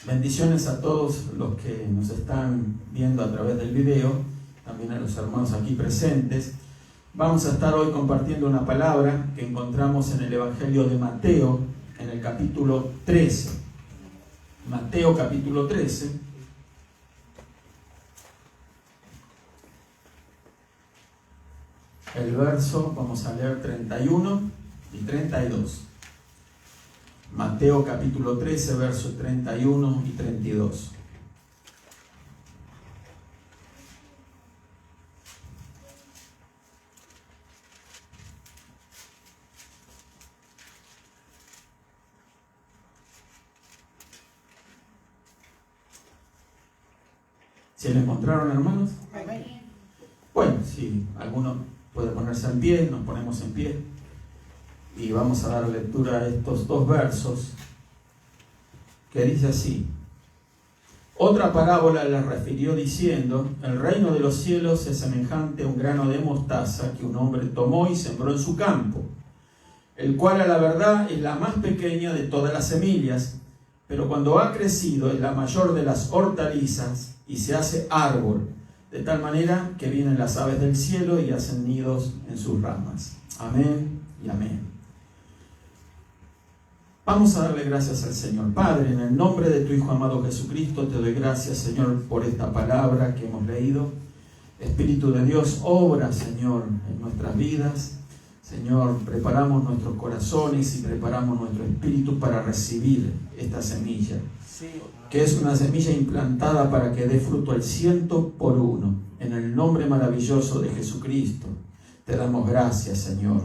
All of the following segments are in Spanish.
Bendiciones a todos los que nos están viendo a través del video, también a los hermanos aquí presentes. Vamos a estar hoy compartiendo una palabra que encontramos en el Evangelio de Mateo, en el capítulo 13. Mateo capítulo 13. El verso, vamos a leer 31 y 32. Mateo capítulo 13, versos 31 y 32. ¿Se lo encontraron, hermanos? Bueno, si alguno puede ponerse en pie, nos ponemos en pie. Y vamos a dar lectura a estos dos versos que dice así: otra parábola les refirió diciendo: el reino de los cielos es semejante a un grano de mostaza que un hombre tomó y sembró en su campo, el cual a la verdad es la más pequeña de todas las semillas, pero cuando ha crecido es la mayor de las hortalizas y se hace árbol, de tal manera que vienen las aves del cielo y hacen nidos en sus ramas. Amén y amén. Vamos a darle gracias al Señor. Padre, en el nombre de tu Hijo amado Jesucristo, te doy gracias, Señor, por esta palabra que hemos leído. Espíritu de Dios, obra, Señor, en nuestras vidas. Señor, preparamos nuestros corazones y preparamos nuestro espíritu para recibir esta semilla, que es una semilla implantada para que dé fruto al 100%. En el nombre maravilloso de Jesucristo, te damos gracias, Señor.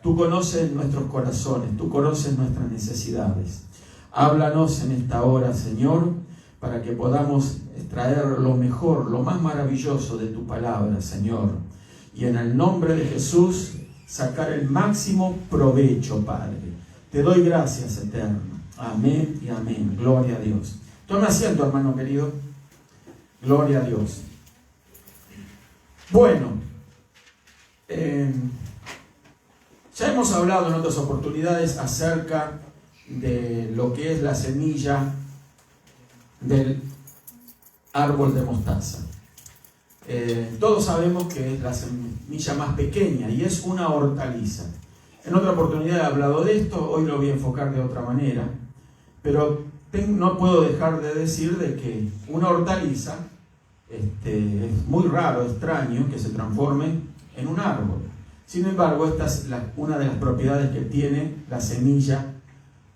Tú conoces nuestros corazones, tú conoces nuestras necesidades. Háblanos en esta hora, Señor, para que podamos extraer lo mejor, lo más maravilloso de tu palabra, Señor. Y en el nombre de Jesús, sacar el máximo provecho, Padre. Te doy gracias, eterno. Amén y amén. Gloria a Dios. Toma asiento, hermano querido. Gloria a Dios. Bueno, ya hemos hablado en otras oportunidades acerca de lo que es la semilla del árbol de mostaza. Todos sabemos que es la semilla más pequeña y es una hortaliza. En otra oportunidad he hablado de esto, hoy lo voy a enfocar de otra manera, pero no puedo dejar de decir de que una hortaliza es muy raro, extraño que se transforme en un árbol. Sin embargo, esta es una de las propiedades que tiene la semilla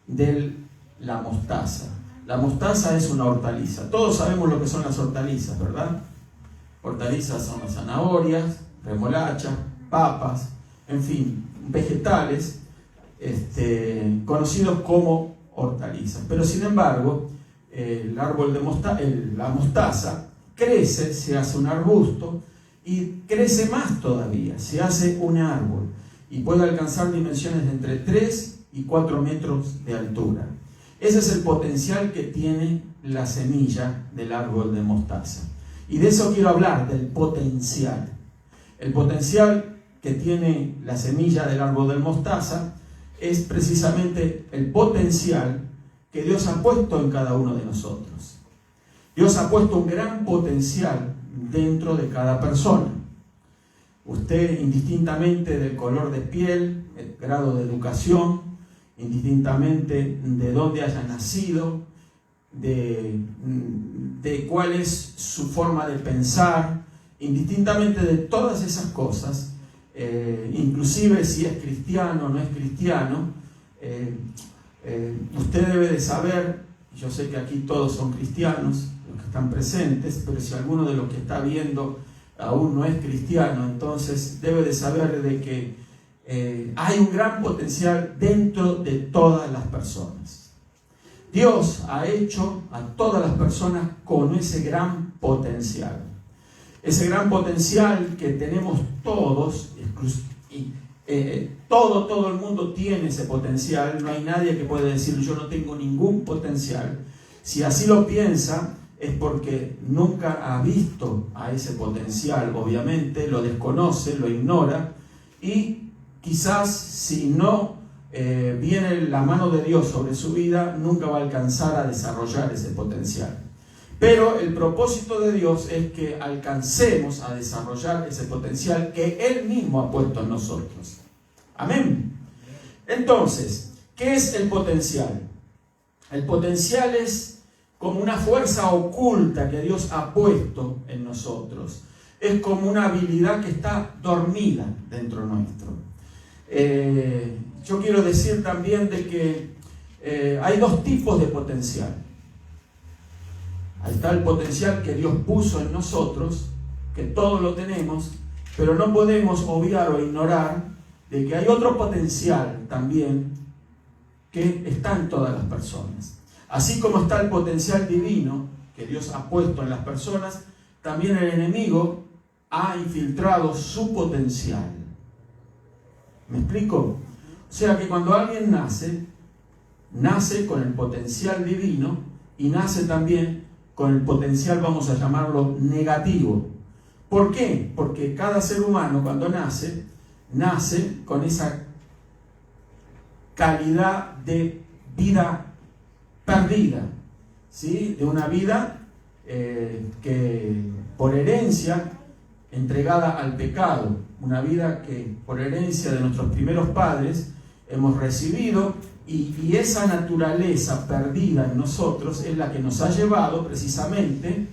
de la mostaza. La mostaza es una hortaliza. Todos sabemos lo que son las hortalizas, ¿verdad? Hortalizas son las zanahorias, remolachas, papas, en fin, vegetales conocidos como hortalizas. Pero sin embargo, el árbol de la mostaza crece, se hace un arbusto, y crece más todavía, se hace un árbol y puede alcanzar dimensiones de entre 3 y 4 metros de altura. Ese es el potencial que tiene la semilla del árbol de mostaza. Y de eso quiero hablar, del potencial. El potencial que tiene la semilla del árbol de mostaza es precisamente el potencial que Dios ha puesto en cada uno de nosotros. Dios ha puesto un gran potencial dentro de cada persona. Usted, indistintamente del color de piel, el grado de educación, indistintamente de dónde haya nacido, de cuál es su forma de pensar, indistintamente de todas esas cosas, inclusive si es cristiano o no es cristiano, usted debe de saber, yo sé que aquí todos son cristianos, los que están presentes, pero si alguno de los que está viendo aún no es cristiano, entonces debe de saber de que hay un gran potencial dentro de todas las personas. Dios ha hecho a todas las personas con ese gran potencial. Ese gran potencial que tenemos todos, y todo el mundo tiene ese potencial. No hay nadie que pueda decir yo no tengo ningún potencial. Si así lo piensa, es porque nunca ha visto a ese potencial, obviamente, lo desconoce, lo ignora, y quizás si no viene la mano de Dios sobre su vida, nunca va a alcanzar a desarrollar ese potencial. Pero el propósito de Dios es que alcancemos a desarrollar ese potencial que Él mismo ha puesto en nosotros. Amén. Entonces, ¿qué es el potencial? El potencial es como una fuerza oculta que Dios ha puesto en nosotros. Es como una habilidad que está dormida dentro nuestro. Yo quiero decir también de que hay dos tipos de potencial. Ahí está el potencial que Dios puso en nosotros, que todos lo tenemos, pero no podemos obviar o ignorar de que hay otro potencial también que está en todas las personas. Así como está el potencial divino que Dios ha puesto en las personas, también el enemigo ha infiltrado su potencial. ¿Me explico? O sea que cuando alguien nace con el potencial divino y nace también con el potencial, vamos a llamarlo, negativo. ¿Por qué? Porque cada ser humano cuando nace con esa calidad de vida perdida, ¿sí? De una vida que por herencia entregada al pecado, una vida que por herencia de nuestros primeros padres hemos recibido, y esa naturaleza perdida en nosotros es la que nos ha llevado precisamente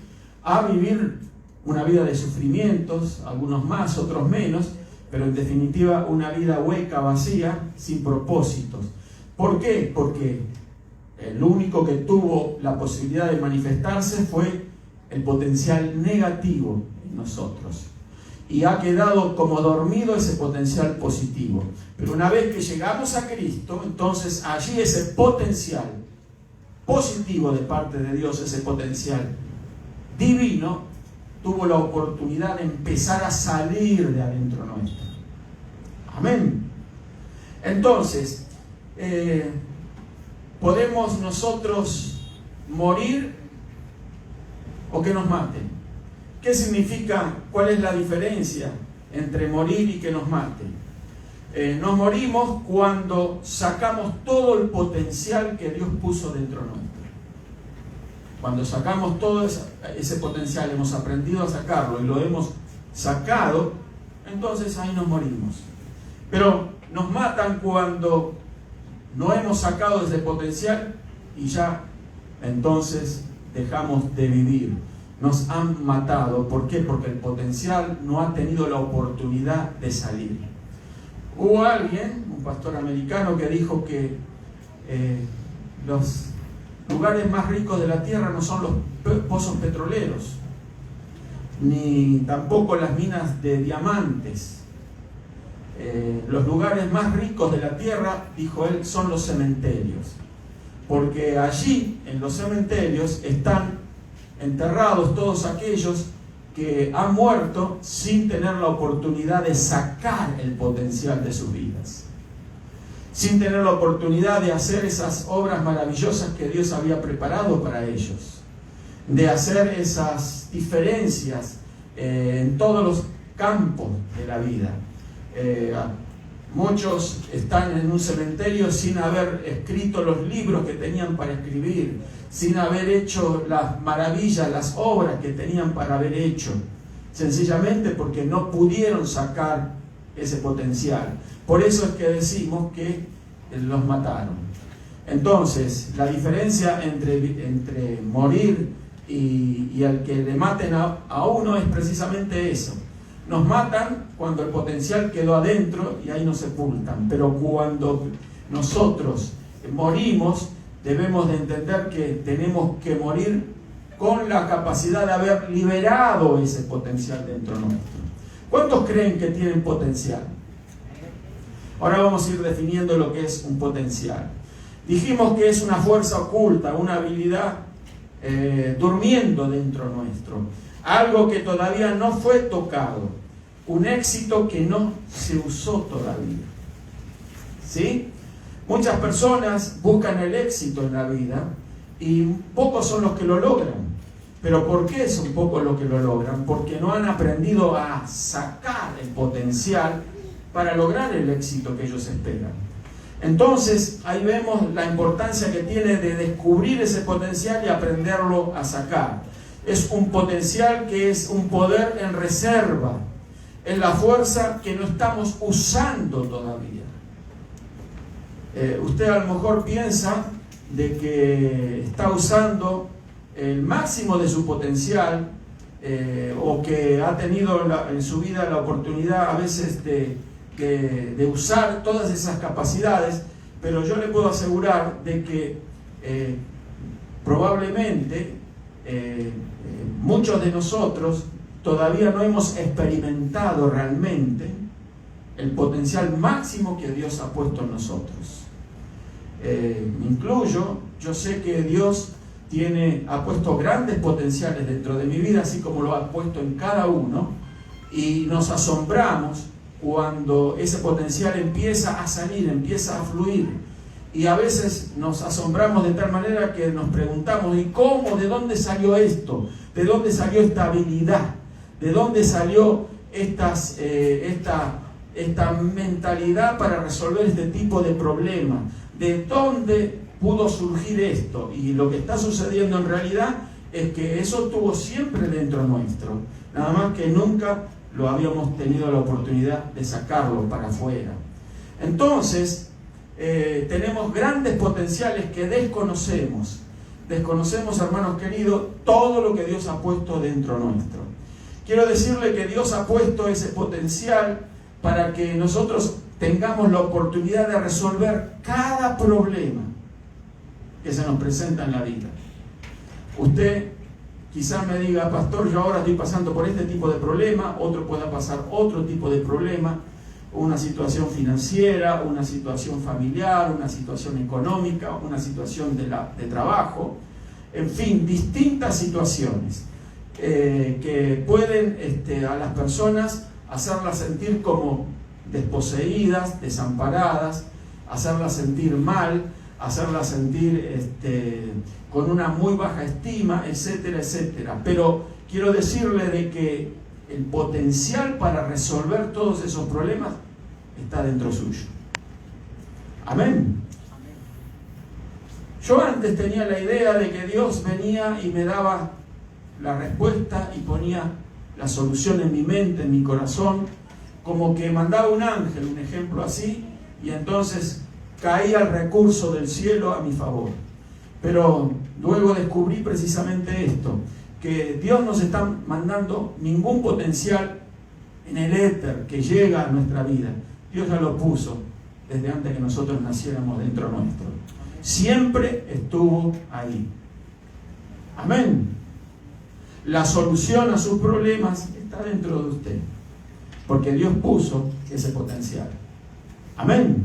a vivir una vida de sufrimientos, algunos más, otros menos, pero en definitiva una vida hueca, vacía, sin propósitos. ¿Por qué? Porque el único que tuvo la posibilidad de manifestarse fue el potencial negativo en nosotros. Y ha quedado como dormido ese potencial positivo. Pero una vez que llegamos a Cristo, entonces allí ese potencial positivo de parte de Dios, ese potencial divino, tuvo la oportunidad de empezar a salir de adentro nuestro. Amén. Entonces, podemos nosotros morir o que nos maten. ¿Qué significa? ¿Cuál es la diferencia entre morir y que nos maten? Nos morimos cuando sacamos todo el potencial que Dios puso dentro nuestro. Cuando sacamos todo ese potencial, hemos aprendido a sacarlo y lo hemos sacado, entonces ahí nos morimos. Pero nos matan cuando no hemos sacado ese potencial y ya entonces dejamos de vivir. Nos han matado. ¿Por qué? Porque el potencial no ha tenido la oportunidad de salir. Hubo alguien, un pastor americano, que dijo que los lugares más ricos de la tierra no son los pozos petroleros, ni tampoco las minas de diamantes. Los lugares más ricos de la tierra, dijo él, son los cementerios. Porque allí, en los cementerios, están enterrados todos aquellos que han muerto sin tener la oportunidad de sacar el potencial de sus vidas, sin tener la oportunidad de hacer esas obras maravillosas que Dios había preparado para ellos, de hacer esas diferencias en todos los campos de la vida. Muchos están en un cementerio sin haber escrito los libros que tenían para escribir, sin haber hecho las maravillas, las obras que tenían para haber hecho, sencillamente porque no pudieron sacar ese potencial. Por eso es que decimos que los mataron. Entonces, la diferencia entre morir y el que le maten a uno es precisamente eso. Nos matan cuando el potencial quedó adentro y ahí nos sepultan. Pero cuando nosotros morimos, debemos de entender que tenemos que morir con la capacidad de haber liberado ese potencial dentro nuestro. ¿Cuántos creen que tienen potencial? Ahora vamos a ir definiendo lo que es un potencial. Dijimos que es una fuerza oculta, una habilidad durmiendo dentro nuestro. Algo que todavía no fue tocado. Un éxito que no se usó todavía. ¿Sí? Muchas personas buscan el éxito en la vida y pocos son los que lo logran. ¿Pero por qué son pocos los que lo logran? Porque no han aprendido a sacar el potencial para lograr el éxito que ellos esperan. Entonces, ahí vemos la importancia que tiene de descubrir ese potencial y aprenderlo a sacar. Es un potencial que es un poder en reserva. Es la fuerza que no estamos usando todavía. Usted a lo mejor piensa de que está usando el máximo de su potencial, o que ha tenido en su vida la oportunidad a veces de usar todas esas capacidades, pero yo le puedo asegurar de que probablemente muchos de nosotros todavía no hemos experimentado realmente el potencial máximo que Dios ha puesto en nosotros. Me incluyo, yo sé que Dios ha puesto grandes potenciales dentro de mi vida, así como lo ha puesto en cada uno, y nos asombramos cuando ese potencial empieza a salir, empieza a fluir, y a veces nos asombramos de tal manera que nos preguntamos: ¿y cómo? ¿De dónde salió esto? ¿De dónde salió esta habilidad? ¿De dónde salió esta mentalidad para resolver este tipo de problemas? ¿De dónde pudo surgir esto? Y lo que está sucediendo en realidad es que eso estuvo siempre dentro nuestro, nada más que nunca lo habíamos tenido la oportunidad de sacarlo para afuera. Entonces, tenemos grandes potenciales que desconocemos. Desconocemos, hermanos queridos, todo lo que Dios ha puesto dentro nuestro. Quiero decirle que Dios ha puesto ese potencial para que nosotros tengamos la oportunidad de resolver cada problema que se nos presenta en la vida. Usted quizás me diga: pastor, yo ahora estoy pasando por este tipo de problema, otro pueda pasar otro tipo de problema, una situación financiera, una situación familiar, una situación económica, una situación de trabajo, en fin, distintas situaciones que pueden a las personas hacerlas sentir como desposeídas, desamparadas, hacerlas sentir mal, hacerlas sentir con una muy baja estima, etcétera, etcétera. Pero quiero decirle de que el potencial para resolver todos esos problemas está dentro suyo. Amén. Yo antes tenía la idea de que Dios venía y me daba la respuesta y ponía la solución en mi mente, en mi corazón, como que mandaba un ángel, un ejemplo así, y entonces caía el recurso del cielo a mi favor. Pero luego descubrí precisamente esto, que Dios no se está mandando ningún potencial en el éter que llega a nuestra vida. Dios ya lo puso desde antes que nosotros naciéramos dentro nuestro. Siempre estuvo ahí. Amén. La solución a sus problemas está dentro de usted, porque Dios puso ese potencial. Amén.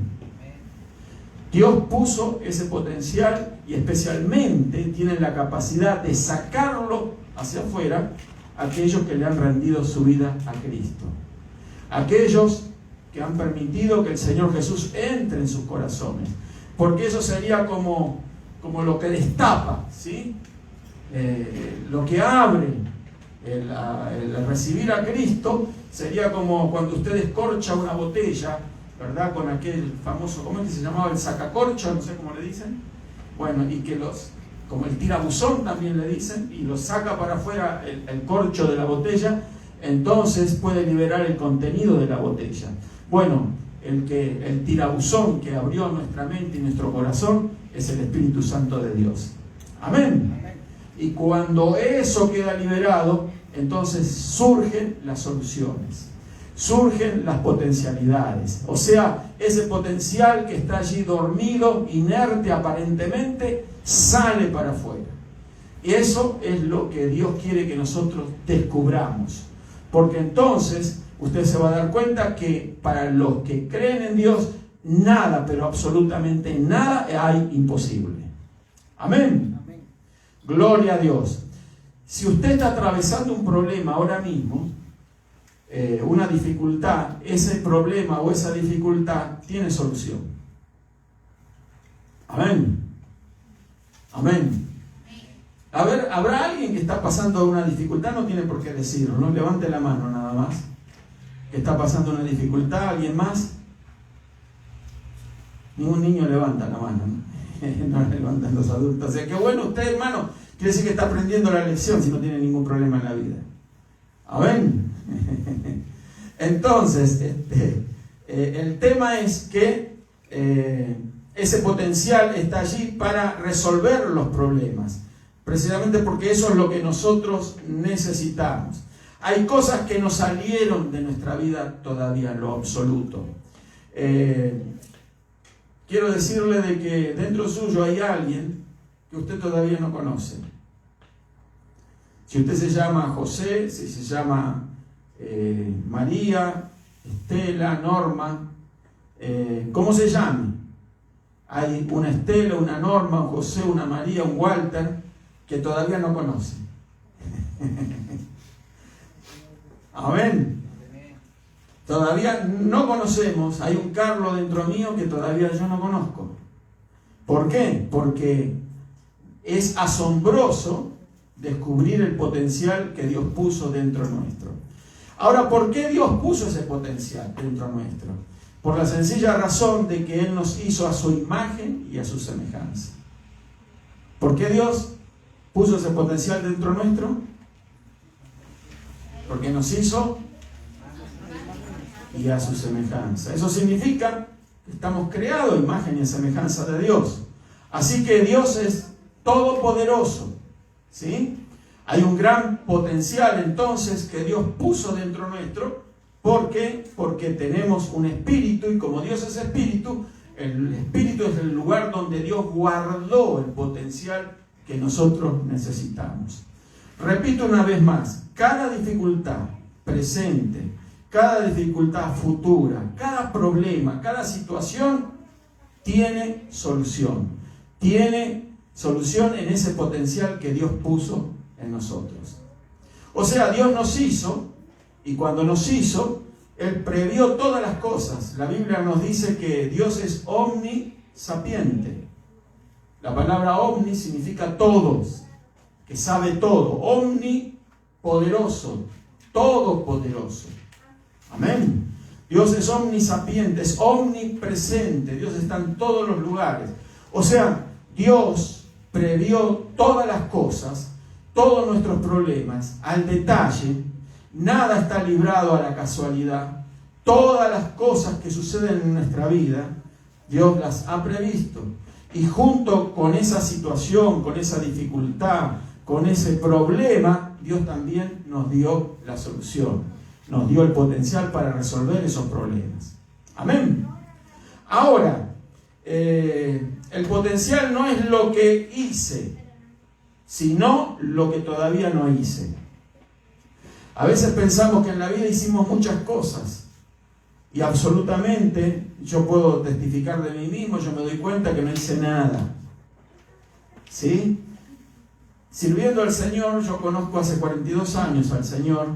Dios puso ese potencial y especialmente tienen la capacidad de sacarlo hacia afuera aquellos que le han rendido su vida a Cristo. Aquellos que han permitido que el Señor Jesús entre en sus corazones. Porque eso sería como lo que destapa, ¿sí? Lo que abre el recibir a Cristo sería como cuando usted descorcha una botella, ¿verdad? Con aquel famoso, ¿cómo es que se llamaba? El sacacorcho, no sé cómo le dicen. Bueno, y que como el tirabuzón también le dicen, y lo saca para afuera el corcho de la botella, entonces puede liberar el contenido de la botella. Bueno, el tirabuzón que abrió nuestra mente y nuestro corazón es el Espíritu Santo de Dios. Amén. Y cuando eso queda liberado, entonces surgen las soluciones, surgen las potencialidades. O sea, ese potencial que está allí dormido, inerte aparentemente, sale para afuera. Y eso es lo que Dios quiere que nosotros descubramos. Porque entonces usted se va a dar cuenta que para los que creen en Dios, nada, pero absolutamente nada hay imposible. Amén. Gloria a Dios. Si usted está atravesando un problema ahora mismo, una dificultad, ese problema o esa dificultad tiene solución. Amén. Amén. A ver, ¿habrá alguien que está pasando una dificultad? No tiene por qué decirlo, no levante la mano nada más. ¿Que está pasando una dificultad? ¿Alguien más? Ningún niño levanta la mano, ¿no? No levantan los adultos. O sea, que bueno usted, hermano, quiere decir que está aprendiendo la lección si no tiene ningún problema en la vida. ¿Amén? Entonces, el tema es que ese potencial está allí para resolver los problemas, precisamente porque eso es lo que nosotros necesitamos. Hay cosas que no salieron de nuestra vida todavía en lo absoluto. Quiero decirle de que dentro suyo hay alguien que usted todavía no conoce. Si usted se llama José, si se llama María, Estela, Norma, ¿cómo se llame? Hay una Estela, una Norma, un José, una María, un Walter que todavía no conoce. Amén. Todavía no conocemos. Hay un Carlos dentro mío que todavía yo no conozco. ¿Por qué? Porque es asombroso descubrir el potencial que Dios puso dentro nuestro. Ahora, ¿por qué Dios puso ese potencial dentro nuestro? Por la sencilla razón de que Él nos hizo a su imagen y a su semejanza. ¿Por qué Dios puso ese potencial dentro nuestro? Porque nos hizo y a su semejanza. Eso significa que estamos creados a imagen y a semejanza de Dios. Así que Dios es todopoderoso, ¿sí? Hay un gran potencial entonces que Dios puso dentro nuestro. ¿Por qué? Porque tenemos un espíritu, y como Dios es espíritu, el espíritu es el lugar donde Dios guardó el potencial que nosotros necesitamos. Repito una vez más, cada dificultad presente, cada dificultad futura, cada problema, cada situación tiene solución. Tiene solución en ese potencial que Dios puso en nosotros. O sea, Dios nos hizo, y cuando nos hizo, Él previó todas las cosas. La Biblia nos dice que Dios es omnisapiente. La palabra omni significa todos, que sabe todo. Omnipoderoso, todopoderoso. Amén. Dios es omnisapiente, es omnipresente. Dios está en todos los lugares. O sea, Dios previó todas las cosas, todos nuestros problemas, al detalle. Nada está librado a la casualidad. Todas las cosas que suceden en nuestra vida, Dios las ha previsto. Y junto con esa situación, con esa dificultad, con ese problema, Dios también nos dio la solución. Nos dio el potencial para resolver esos problemas. Amén. Ahora, el potencial no es lo que hice, sino lo que todavía no hice. A veces pensamos que en la vida hicimos muchas cosas y absolutamente, yo puedo testificar de mí mismo, yo me doy cuenta que no hice nada. ¿Sí? Sirviendo al Señor, yo conozco hace 42 años al Señor,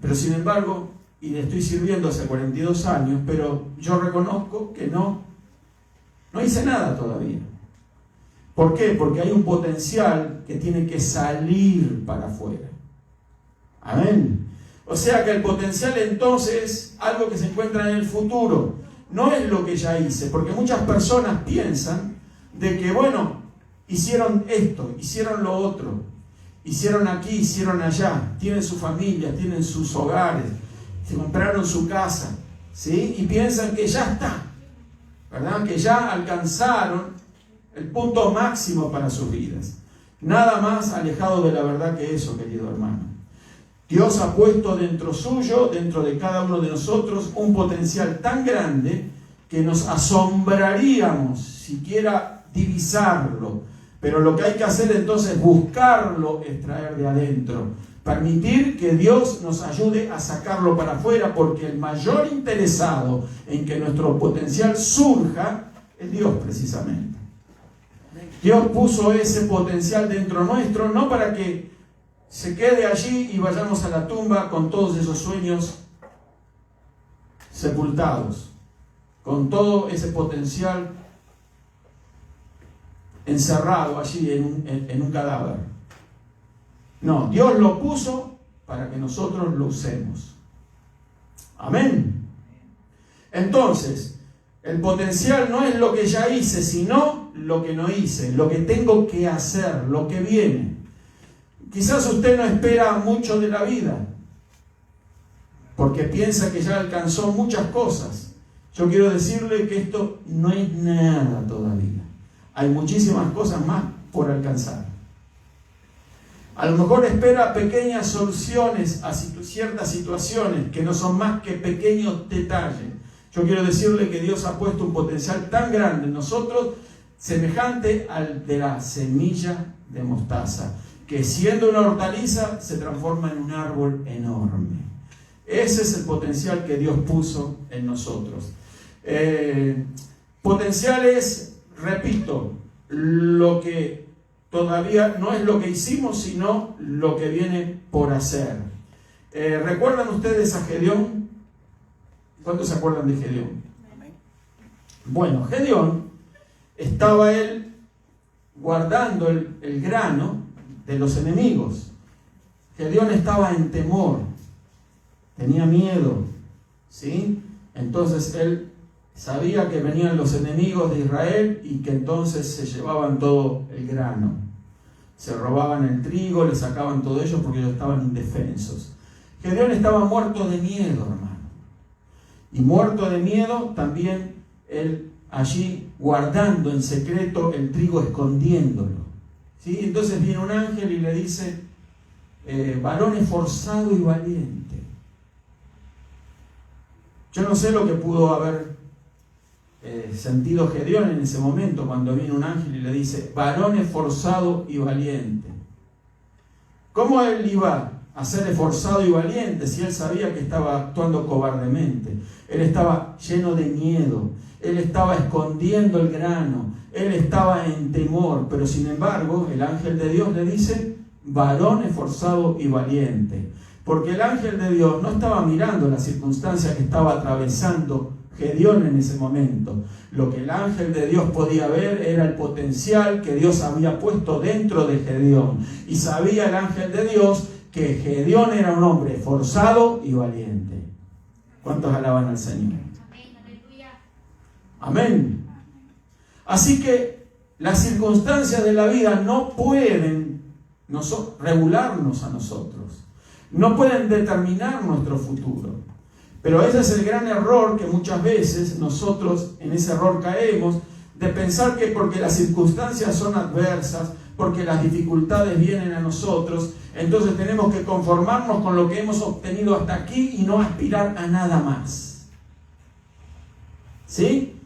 pero sin embargo, y le estoy sirviendo hace 42 años, pero yo reconozco que no hice nada todavía. ¿Por qué? Porque hay un potencial que tiene que salir para afuera. Amén. O sea que el potencial entonces es algo que se encuentra en el futuro. No es lo que ya hice, porque muchas personas piensan de que, bueno, hicieron esto, hicieron lo otro, hicieron aquí, hicieron allá, tienen su familia, tienen sus hogares, se compraron su casa, ¿sí? Y piensan que ya está, ¿verdad? Que ya alcanzaron el punto máximo para sus vidas. Nada más alejado de la verdad que eso, querido hermano. Dios ha puesto dentro suyo, dentro de cada uno de nosotros, un potencial tan grande que nos asombraríamos siquiera divisarlo. Pero lo que hay que hacer entonces es buscarlo, extraer de adentro. Permitir que Dios nos ayude a sacarlo para afuera, porque el mayor interesado en que nuestro potencial surja es Dios precisamente. Dios puso ese potencial dentro nuestro, no para que se quede allí y vayamos a la tumba con todos esos sueños sepultados, con todo ese potencial encerrado allí en un cadáver. No, Dios lo puso para que nosotros lo usemos. Amén. Entonces, El potencial no es lo que ya hice, sino lo que no hice, lo que tengo que hacer, lo que viene. Quizás usted no espera mucho de la vida, porque piensa que ya alcanzó muchas cosas. Yo quiero decirle que esto no es nada todavía. Hay muchísimas cosas más por alcanzar. A lo mejor espera pequeñas soluciones a ciertas situaciones que no son más que pequeños detalles. Yo quiero decirle que Dios ha puesto un potencial tan grande en nosotros, semejante al de la semilla de mostaza, que siendo una hortaliza se transforma en un árbol enorme. Ese es el potencial que Dios puso en nosotros. Potencial es, repito, lo que todavía no es lo que hicimos, sino lo que viene por hacer. ¿Recuerdan ustedes a Gedeón? ¿Cuántos se acuerdan de Gedeón? Bueno, Gedeón estaba él guardando el grano de los enemigos. Gedeón estaba en temor, tenía miedo, ¿sí? Entonces él sabía que venían los enemigos de Israel y que entonces se llevaban todo el grano. Se robaban el trigo, le sacaban todo ello porque ellos estaban indefensos. Gedeón estaba muerto de miedo, hermano. Y muerto de miedo también él allí guardando en secreto el trigo, escondiéndolo. ¿Sí? Entonces viene un ángel y le dice, varón esforzado y valiente. Yo no sé lo que pudo haber sentido Gedeón en ese momento cuando viene un ángel y le dice, varón esforzado y valiente. ¿Cómo él iba a ser esforzado y valiente si él sabía que estaba actuando cobardemente? Él estaba lleno de miedo, él estaba escondiendo el grano, él estaba en temor, pero sin embargo el ángel de Dios le dice, varón esforzado y valiente. Porque el ángel de Dios no estaba mirando la circunstancia que estaba atravesando Gedeón en ese momento. Lo que el ángel de Dios podía ver era el potencial que Dios había puesto dentro de Gedeón. Y sabía el ángel de Dios que Gedeón era un hombre esforzado y valiente. ¿Cuántos alaban al Señor? Amén. Así que las circunstancias de la vida no pueden regularnos a nosotros. No pueden determinar nuestro futuro. Pero ese es el gran error que muchas veces nosotros en ese error caemos, de pensar que porque las circunstancias son adversas, porque las dificultades vienen a nosotros, entonces tenemos que conformarnos con lo que hemos obtenido hasta aquí y no aspirar a nada más. ¿Sí?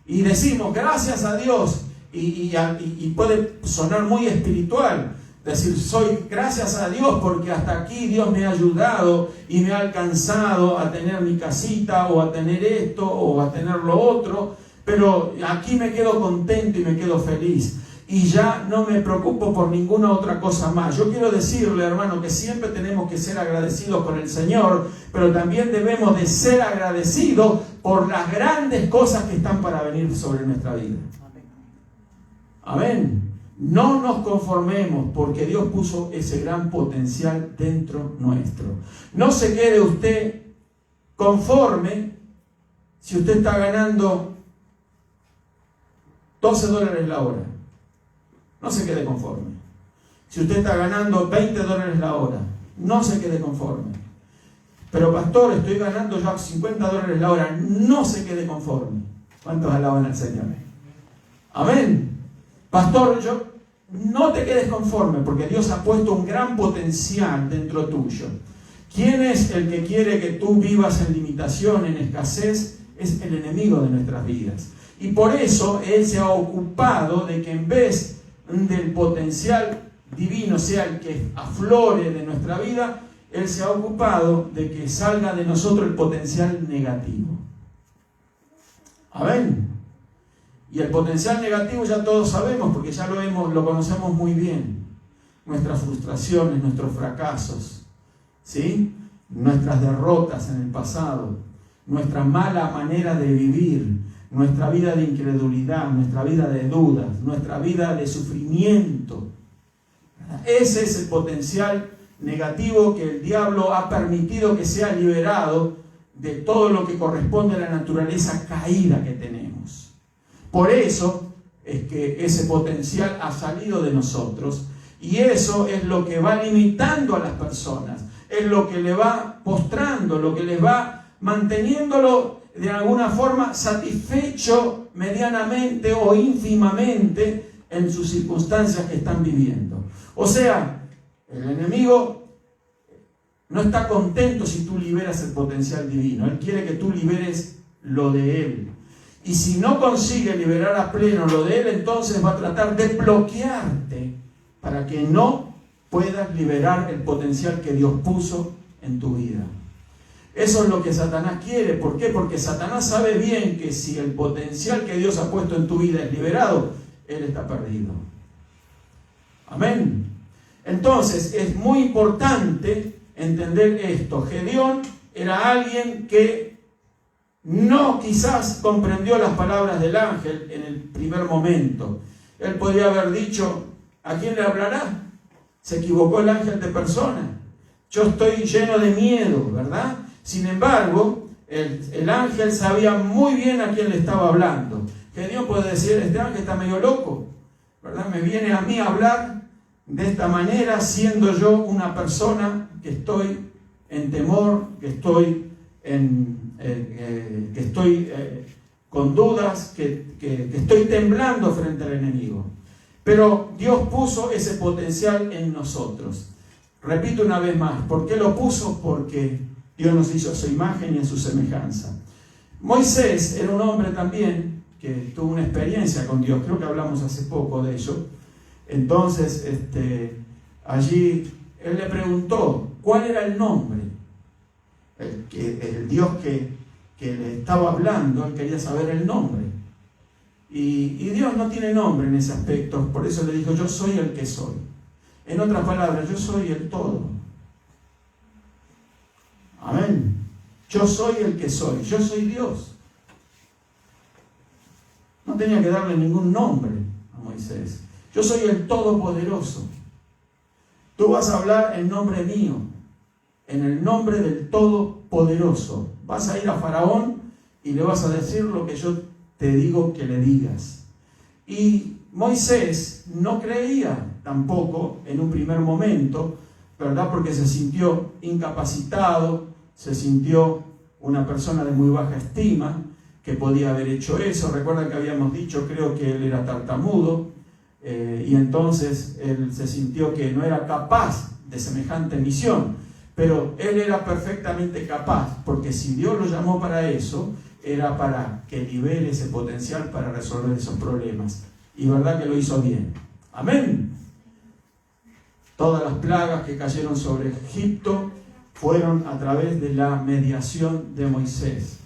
Y decimos, gracias a Dios, y puede sonar muy espiritual, decir, soy gracias a Dios porque hasta aquí Dios me ha ayudado y me ha alcanzado a tener mi casita o a tener esto o a tener lo otro, pero aquí me quedo contento y me quedo feliz y ya no me preocupo por ninguna otra cosa más. Yo quiero decirle, hermano, que siempre tenemos que ser agradecidos con el Señor, pero también debemos de ser agradecidos por las grandes cosas que están para venir sobre nuestra vida. Amén. No nos conformemos porque Dios puso ese gran potencial dentro nuestro. No se quede usted conforme si usted está ganando $12 la hora. No se quede conforme. Si usted está ganando $20 la hora, no se quede conforme. Pero pastor, estoy ganando ya $50 la hora, no se quede conforme. ¿Cuántos alaban al Señor? Amén. Pastor, no te quedes conforme porque Dios ha puesto un gran potencial dentro tuyo. ¿Quién es el que quiere que tú vivas en limitación, en escasez? Es el enemigo de nuestras vidas. Y por eso Él se ha ocupado de que en vez del potencial divino sea el que aflore de nuestra vida, Él se ha ocupado de que salga de nosotros el potencial negativo. Amén. Y el potencial negativo ya todos sabemos, porque ya lo conocemos muy bien. Nuestras frustraciones, nuestros fracasos, ¿sí? Nuestras derrotas en el pasado, nuestra mala manera de vivir, nuestra vida de incredulidad, nuestra vida de dudas, nuestra vida de sufrimiento. Ese es el potencial negativo que el diablo ha permitido que sea liberado de todo lo que corresponde a la naturaleza caída que tenemos. Por eso es que ese potencial ha salido de nosotros, y eso es lo que va limitando a las personas, es lo que le va postrando, lo que les va manteniéndolo de alguna forma satisfecho medianamente o ínfimamente en sus circunstancias que están viviendo. O sea, el enemigo no está contento si tú liberas el potencial divino. Él quiere que tú liberes lo de él. Y si no consigue liberar a pleno lo de él, entonces va a tratar de bloquearte para que no puedas liberar el potencial que Dios puso en tu vida. Eso es lo que Satanás quiere. ¿Por qué? Porque Satanás sabe bien que si el potencial que Dios ha puesto en tu vida es liberado, él está perdido. Amén. Entonces, es muy importante entender esto. Gedeón era alguien que no quizás comprendió las palabras del ángel en el primer momento. Él podría haber dicho, ¿a quién le hablará? Se equivocó el ángel de persona. Yo estoy lleno de miedo, ¿verdad? Sin embargo, el ángel sabía muy bien a quién le estaba hablando. Gedeón puede decir, este ángel está medio loco, ¿verdad? Me viene a mí a hablar de esta manera, siendo yo una persona que estoy en temor, que estoy con dudas, que estoy temblando frente al enemigo. Pero Dios puso ese potencial en nosotros. Repito una vez más, ¿por qué lo puso? Porque Dios nos hizo a su imagen y a su semejanza. Moisés era un hombre también que tuvo una experiencia con Dios, creo que hablamos hace poco de ello. Entonces, allí él le preguntó cuál era el nombre. El Dios que le estaba hablando, él quería saber el nombre. Y Dios no tiene nombre en ese aspecto, por eso le dijo, yo soy el que soy. En otras palabras, yo soy el todo. Amén. Yo soy el que soy, yo soy Dios. No tenía que darle ningún nombre a Moisés. Yo soy el Todopoderoso. Tú vas a hablar en nombre mío, en el nombre del Todopoderoso. Vas a ir a Faraón y le vas a decir lo que yo te digo que le digas. Y Moisés no creía tampoco en un primer momento, ¿verdad? Porque se sintió incapacitado, se sintió una persona de muy baja estima, que podía haber hecho eso. Recuerdan que habíamos dicho, creo que él era tartamudo, y entonces él se sintió que no era capaz de semejante misión, pero él era perfectamente capaz, porque si Dios lo llamó para eso, era para que libere ese potencial para resolver esos problemas, y verdad que lo hizo bien. Amén. Todas las plagas que cayeron sobre Egipto fueron a través de la mediación de Moisés.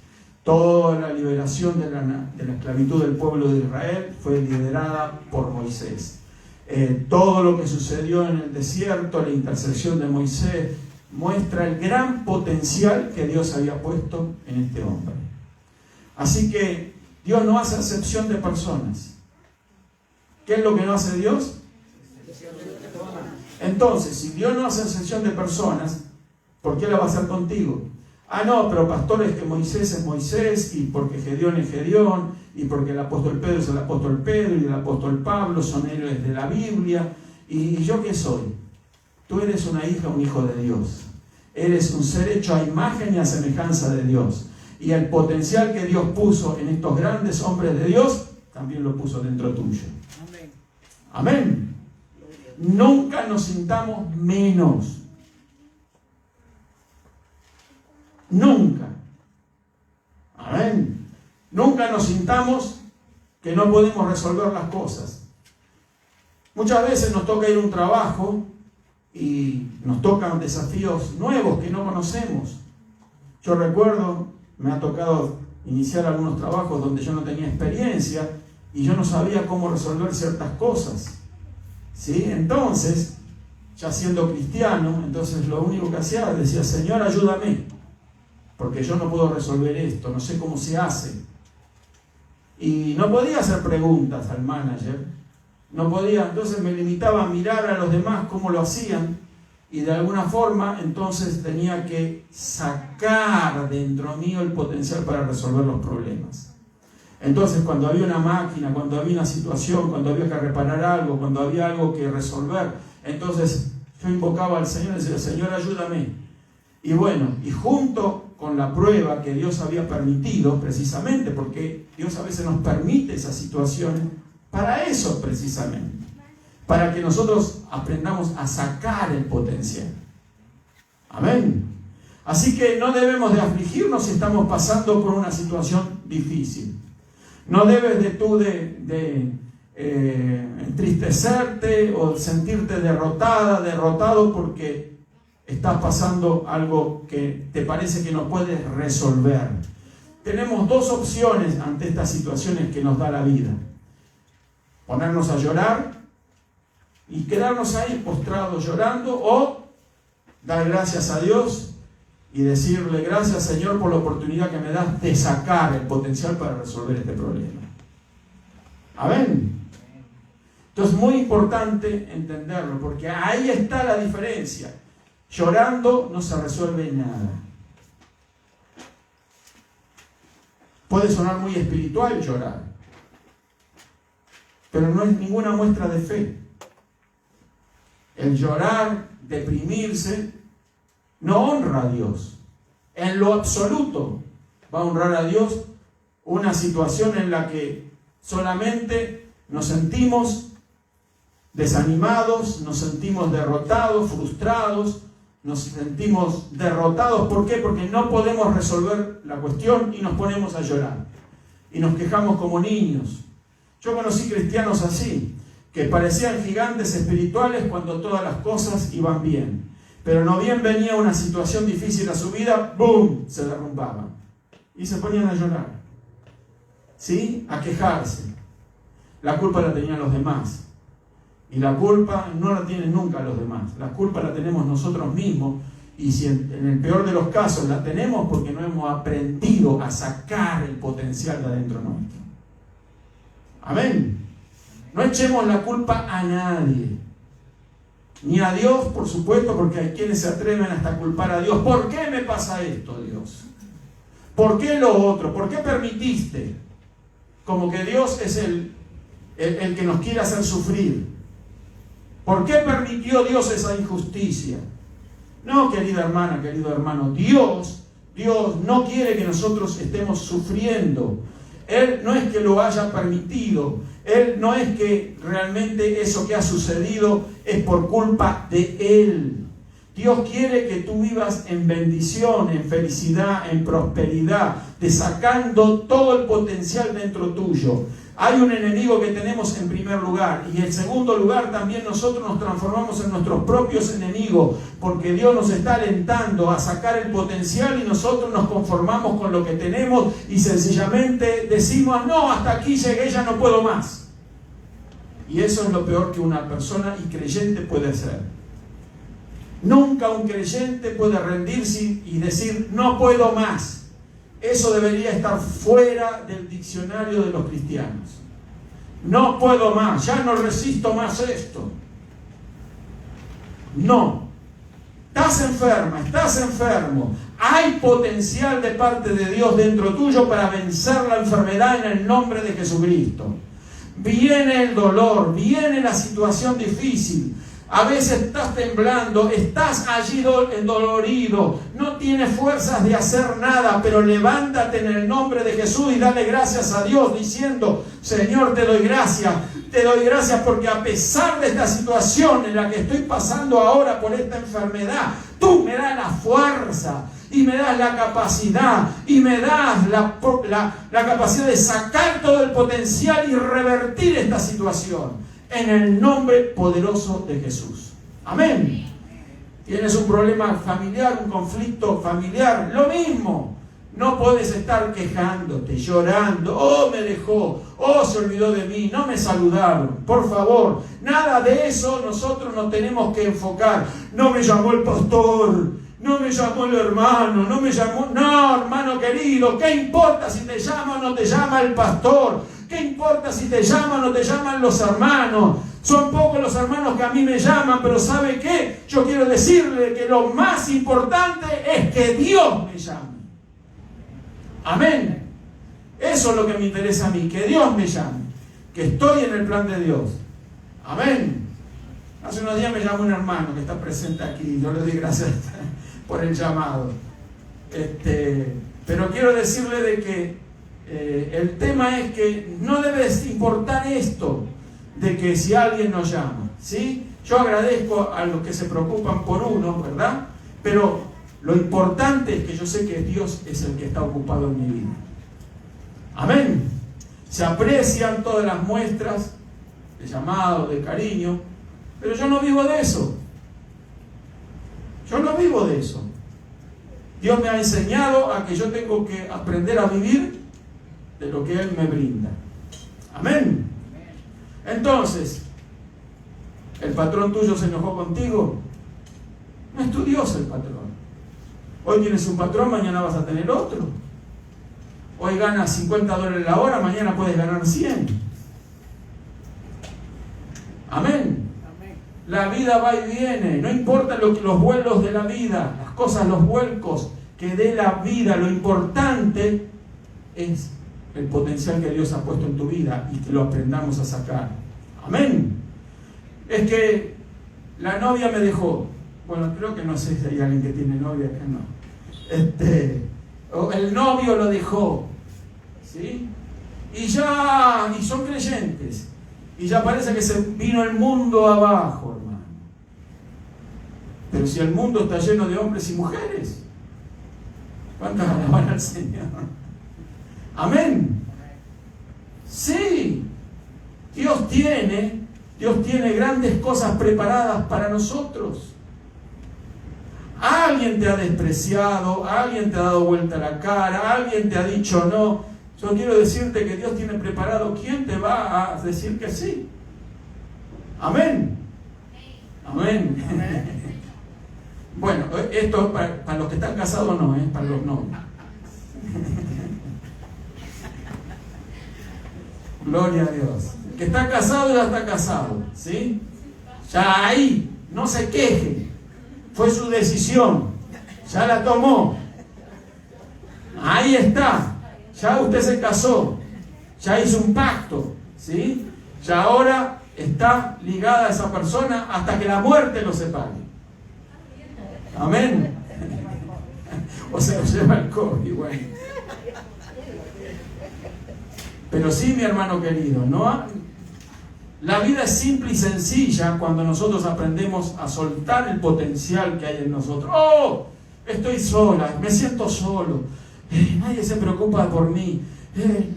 Toda la liberación de la esclavitud del pueblo de Israel fue liderada por Moisés. Todo lo que sucedió en el desierto, la intercesión de Moisés, muestra el gran potencial que Dios había puesto en este hombre. Así que Dios no hace acepción de personas. ¿Qué es lo que no hace Dios? Entonces, si Dios no hace acepción de personas, ¿por qué la va a hacer contigo? Ah, no, pero pastor, es que Moisés es Moisés, y porque Gedeón es Gedeón, y porque el apóstol Pedro es el apóstol Pedro, y el apóstol Pablo son héroes de la Biblia. ¿Y yo qué soy? Tú eres una hija, un hijo de Dios. Eres un ser hecho a imagen y a semejanza de Dios. Y el potencial que Dios puso en estos grandes hombres de Dios, también lo puso dentro tuyo. Amén. Amén. Nunca nos sintamos menos. Nunca. Amén. Nunca nos sintamos que no podemos resolver las cosas. Muchas veces nos toca ir a un trabajo y nos tocan desafíos nuevos que no conocemos. Yo recuerdo, me ha tocado iniciar algunos trabajos donde yo no tenía experiencia y yo no sabía cómo resolver ciertas cosas. ¿Sí? Entonces, ya siendo cristiano, entonces lo único que hacía, decía, Señor, ayúdame, porque yo no puedo resolver esto, no sé cómo se hace. Y no podía hacer preguntas al manager, no podía, entonces me limitaba a mirar a los demás cómo lo hacían, y de alguna forma entonces tenía que sacar dentro mío el potencial para resolver los problemas. Entonces, cuando había una máquina, cuando había una situación, cuando había que reparar algo, cuando había algo que resolver, entonces yo invocaba al Señor y decía, Señor, ayúdame. Y bueno, y junto con la prueba que Dios había permitido, precisamente, porque Dios a veces nos permite esas situaciones, para eso precisamente, para que nosotros aprendamos a sacar el potencial. Amén. Así que no debemos de afligirnos si estamos pasando por una situación difícil. No debes entristecerte o sentirte derrotado porque estás pasando algo que te parece que no puedes resolver. Tenemos dos opciones ante estas situaciones que nos da la vida. Ponernos a llorar y quedarnos ahí postrados llorando, o dar gracias a Dios y decirle, gracias Señor por la oportunidad que me das de sacar el potencial para resolver este problema. Amén. Entonces es muy importante entenderlo, porque ahí está la diferencia. Llorando no se resuelve nada. Puede sonar muy espiritual llorar, pero no es ninguna muestra de fe. El llorar, deprimirse, no honra a Dios. En lo absoluto va a honrar a Dios una situación en la que solamente nos sentimos desanimados, nos sentimos derrotados, frustrados, nos sentimos derrotados. ¿Por qué? Porque no podemos resolver la cuestión y nos ponemos a llorar. Y nos quejamos como niños. Yo conocí cristianos así, que parecían gigantes espirituales cuando todas las cosas iban bien. Pero no bien venía una situación difícil a su vida, ¡boom!, se derrumbaban. Y se ponían a llorar. ¿Sí? A quejarse. La culpa la tenían los demás. Y la culpa no la tienen nunca los demás. La culpa la tenemos nosotros mismos. Y si en el peor de los casos la tenemos porque no hemos aprendido a sacar el potencial de adentro nuestro. Amén. No echemos la culpa a nadie. Ni a Dios, por supuesto, porque hay quienes se atreven hasta culpar a Dios. ¿Por qué me pasa esto, Dios? ¿Por qué lo otro? ¿Por qué permitiste? Como que Dios es el que nos quiere hacer sufrir. ¿Por qué permitió Dios esa injusticia? No, querida hermana, querido hermano, Dios no quiere que nosotros estemos sufriendo. Él no es que lo haya permitido. Él no es que realmente eso que ha sucedido es por culpa de Él. Dios quiere que tú vivas en bendición, en felicidad, en prosperidad, sacando todo el potencial dentro tuyo. Hay un enemigo que tenemos en primer lugar, y en segundo lugar también nosotros nos transformamos en nuestros propios enemigos, porque Dios nos está alentando a sacar el potencial y nosotros nos conformamos con lo que tenemos y sencillamente decimos, no, hasta aquí llegué, ya no puedo más. Y eso es lo peor que una persona y creyente puede hacer. Nunca un creyente puede rendirse y decir, no puedo más. Eso debería estar fuera del diccionario de los cristianos. No puedo más, ya no resisto más esto. No. Estás enferma, estás enfermo. Hay potencial de parte de Dios dentro tuyo para vencer la enfermedad en el nombre de Jesucristo. Viene el dolor, viene la situación difícil. A veces estás temblando, estás allí dolorido, no tienes fuerzas de hacer nada, pero levántate en el nombre de Jesús y dale gracias a Dios diciendo, Señor, te doy gracias porque a pesar de esta situación en la que estoy pasando ahora por esta enfermedad, tú me das la fuerza y me das la capacidad y me das la capacidad de sacar todo el potencial y revertir esta situación. En el nombre poderoso de Jesús. Amén. Tienes un problema familiar, un conflicto familiar, lo mismo. No puedes estar quejándote, llorando. Oh, me dejó. Oh, se olvidó de mí. No me saludaron. Por favor, nada de eso nosotros nos tenemos que enfocar. No me llamó el pastor. No me llamó el hermano. No me llamó. No, hermano querido. ¿Qué importa si te llama o no te llama el pastor? ¿Qué importa si te llaman o te llaman los hermanos? Son pocos los hermanos que a mí me llaman, pero ¿sabe qué? Yo quiero decirle que lo más importante es que Dios me llame. Amén. Eso es lo que me interesa a mí, que Dios me llame, que estoy en el plan de Dios. Amén. Hace unos días me llamó un hermano que está presente aquí, yo le doy gracias por el llamado. Pero quiero decirle de que el tema es que no debe importar esto de que si alguien nos llama, ¿sí? Yo agradezco a los que se preocupan por uno, ¿verdad? Pero lo importante es que yo sé que Dios es el que está ocupado en mi vida. Amén. Se aprecian todas las muestras de llamado, de cariño, pero yo no vivo de eso. Yo no vivo de eso. Dios me ha enseñado a que yo tengo que aprender a vivir de lo que Él me brinda. Amén. Entonces, ¿el patrón tuyo se enojó contigo? No es tu Dios el patrón. Hoy tienes un patrón, mañana vas a tener otro. Hoy ganas $50 la hora, mañana puedes ganar 100. Amén. La vida va y viene, no importa los vuelos de la vida, las cosas, los vuelcos que dé la vida, lo importante es el potencial que Dios ha puesto en tu vida y que lo aprendamos a sacar. Amén. Es que la novia me dejó. Bueno, creo que no sé si hay alguien que tiene novia acá, no. O el novio lo dejó, ¿sí? Y son creyentes. Y ya parece que se vino el mundo abajo, hermano. Pero si el mundo está lleno de hombres y mujeres, ¿cuántas alaban al Señor? Amén. Sí, Dios tiene grandes cosas preparadas para nosotros. Alguien te ha despreciado, alguien te ha dado vuelta la cara, alguien te ha dicho no. Yo quiero decirte que Dios tiene preparado quién te va a decir que sí. Amén. Amén. Bueno, esto para los que están casados no, para los novios. Gloria a Dios. El que está casado ya está casado, ¿sí? Ya ahí, no se queje. Fue su decisión. Ya la tomó. Ahí está. Ya usted se casó. Ya hizo un pacto, ¿sí? Ya ahora está ligada a esa persona hasta que la muerte lo separe. Amén. O se lo lleva el COVID, bueno. Pero sí, mi hermano querido, ¿no? La vida es simple y sencilla cuando nosotros aprendemos a soltar el potencial que hay en nosotros. ¡Oh! Estoy sola, me siento solo. Nadie se preocupa por mí.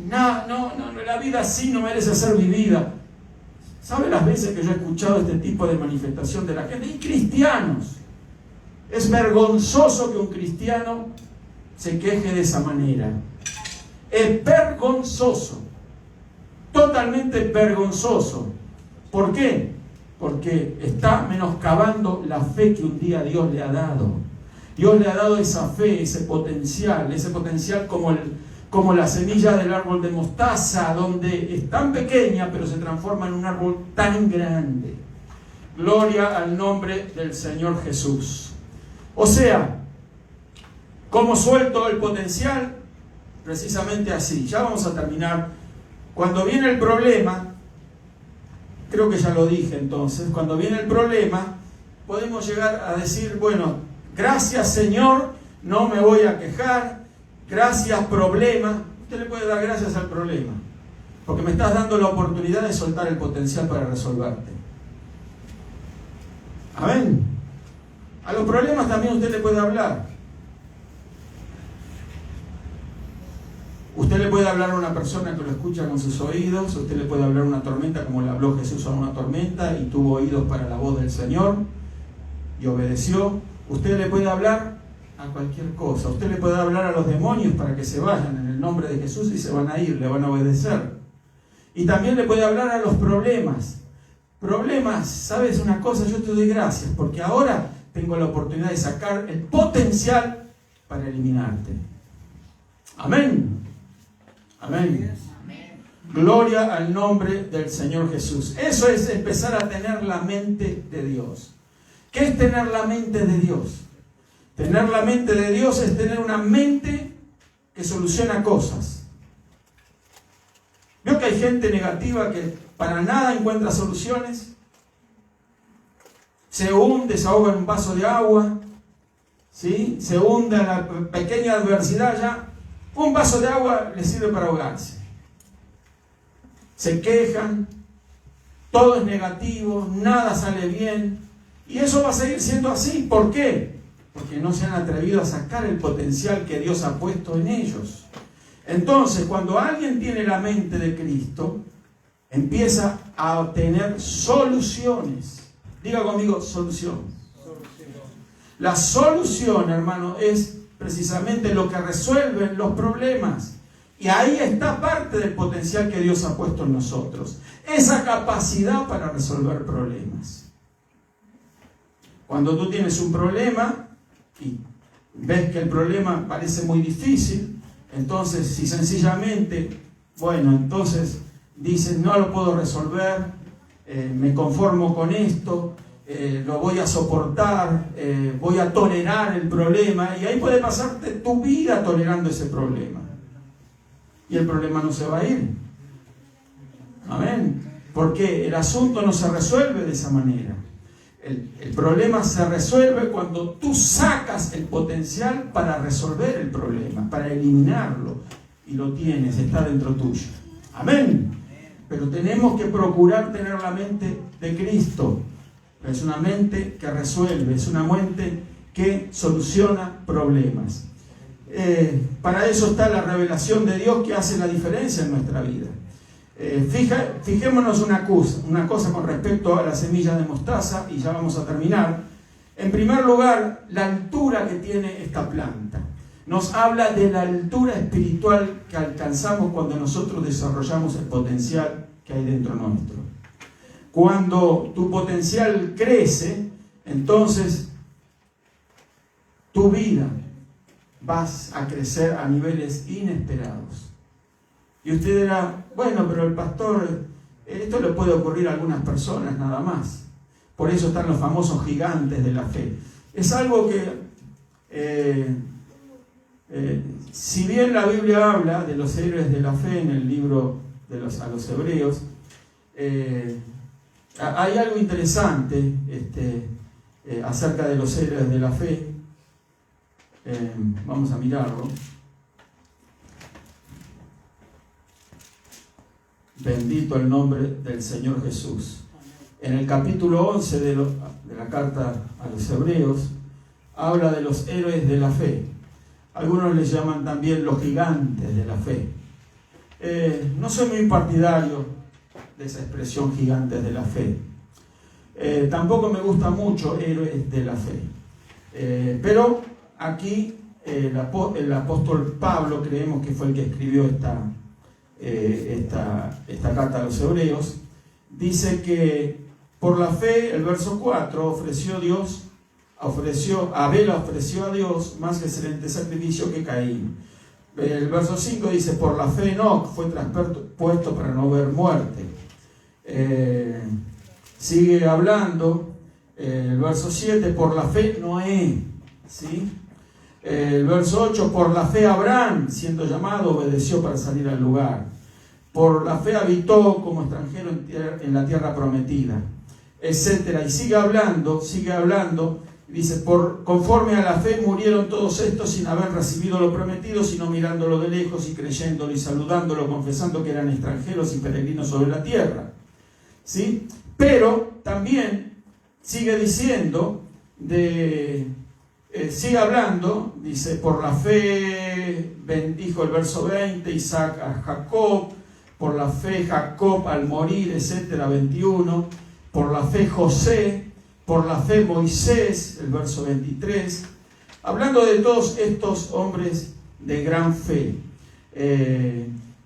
No, la vida así no merece ser vivida. ¿Sabe las veces que yo he escuchado este tipo de manifestación de la gente? Y cristianos. Es vergonzoso que un cristiano se queje de esa manera. Es vergonzoso. Totalmente vergonzoso. ¿Por qué? Porque está menoscabando la fe que un día Dios le ha dado. Dios le ha dado esa fe, ese potencial como la semilla del árbol de mostaza, donde es tan pequeña, pero se transforma en un árbol tan grande. Gloria al nombre del Señor Jesús. O sea, ¿cómo suelto el potencial? Precisamente así. Ya vamos a terminar. Cuando viene el problema, creo que ya lo dije entonces, cuando viene el problema, podemos llegar a decir, bueno, gracias Señor, no me voy a quejar, gracias problema. Usted le puede dar gracias al problema, porque me estás dando la oportunidad de soltar el potencial para resolverte. Amén. A los problemas también usted le puede hablar. Usted le puede hablar a una persona que lo escucha con sus oídos, usted le puede hablar a una tormenta como le habló Jesús a una tormenta y tuvo oídos para la voz del Señor y obedeció. Usted le puede hablar a cualquier cosa, usted le puede hablar a los demonios para que se vayan en el nombre de Jesús y se van a ir, le van a obedecer. Y también le puede hablar a los problemas. Problemas, ¿sabes una cosa? Yo te doy gracias porque ahora tengo la oportunidad de sacar el potencial para eliminarte. Amén. Amén. Gloria al nombre del Señor Jesús. Eso es empezar a tener la mente de Dios. ¿Qué es tener la mente de Dios? Tener la mente de Dios es tener una mente que soluciona cosas. ¿Vio que hay gente negativa que para nada encuentra soluciones? Se hunde, se ahoga en un vaso de agua, ¿sí? Se hunde en la pequeña adversidad, ya un vaso de agua le sirve para ahogarse. Se quejan, todo es negativo, nada sale bien, y eso va a seguir siendo así. ¿Por qué? Porque no se han atrevido a sacar el potencial que Dios ha puesto en ellos. Entonces, cuando alguien tiene la mente de Cristo, empieza a obtener soluciones. Diga conmigo, solución. La solución, hermano, es precisamente lo que resuelve los problemas. Y ahí está parte del potencial que Dios ha puesto en nosotros. Esa capacidad para resolver problemas. Cuando tú tienes un problema y ves que el problema parece muy difícil, entonces si sencillamente, entonces dices, no lo puedo resolver, me conformo con esto, lo voy a soportar, voy a tolerar el problema, y ahí puede pasarte tu vida tolerando ese problema. Y el problema no se va a ir. Amén. Porque el asunto no se resuelve de esa manera. El problema se resuelve cuando tú sacas el potencial para resolver el problema, para eliminarlo. Y lo tienes, está dentro tuyo. Amén. Pero tenemos que procurar tener la mente de Cristo. Es una mente que resuelve, es una mente que soluciona problemas. Para eso está la revelación de Dios, que hace la diferencia en nuestra vida. Fijémonos una cosa con respecto a la semilla de mostaza, y ya vamos a terminar. En primer lugar, la altura que tiene esta planta. Nos habla de la altura espiritual que alcanzamos cuando nosotros desarrollamos el potencial que hay dentro nuestro. Cuando tu potencial crece, entonces tu vida vas a crecer a niveles inesperados. Y usted dirá, pero el pastor, esto le puede ocurrir a algunas personas nada más. Por eso están los famosos gigantes de la fe. Es algo que, si bien la Biblia habla de los héroes de la fe en el libro a los Hebreos, hay algo interesante acerca de los héroes de la fe. Vamos a mirarlo. Bendito el nombre del Señor Jesús. En el capítulo 11 de la carta a los Hebreos, habla de los héroes de la fe. Algunos les llaman también los gigantes de la fe. No soy muy partidario de esa expresión, gigantes de la fe. Tampoco me gusta mucho héroes de la fe. Pero aquí el apóstol Pablo, creemos que fue el que escribió esta carta a los Hebreos, dice que por la fe, el verso 4, Abel ofreció a Dios más excelente sacrificio que Caín. El verso 5 dice, por la fe Enoc fue traspuesto para no ver muerte. Sigue hablando, el verso 7, por la fe Noé, ¿sí? El verso 8, por la fe Abraham, siendo llamado, obedeció para salir al lugar. Por la fe habitó como extranjero en la tierra prometida, etcétera. Y sigue hablando, dice, conforme a la fe murieron todos estos sin haber recibido lo prometido, sino mirándolo de lejos y creyéndolo y saludándolo, confesando que eran extranjeros y peregrinos sobre la tierra. ¿Sí? Pero también sigue diciendo, sigue hablando, dice, por la fe bendijo, el verso 20, Isaac a Jacob, por la fe Jacob al morir, etcétera, 21, por la fe José, por la fe Moisés, el verso 23, hablando de todos estos hombres de gran fe.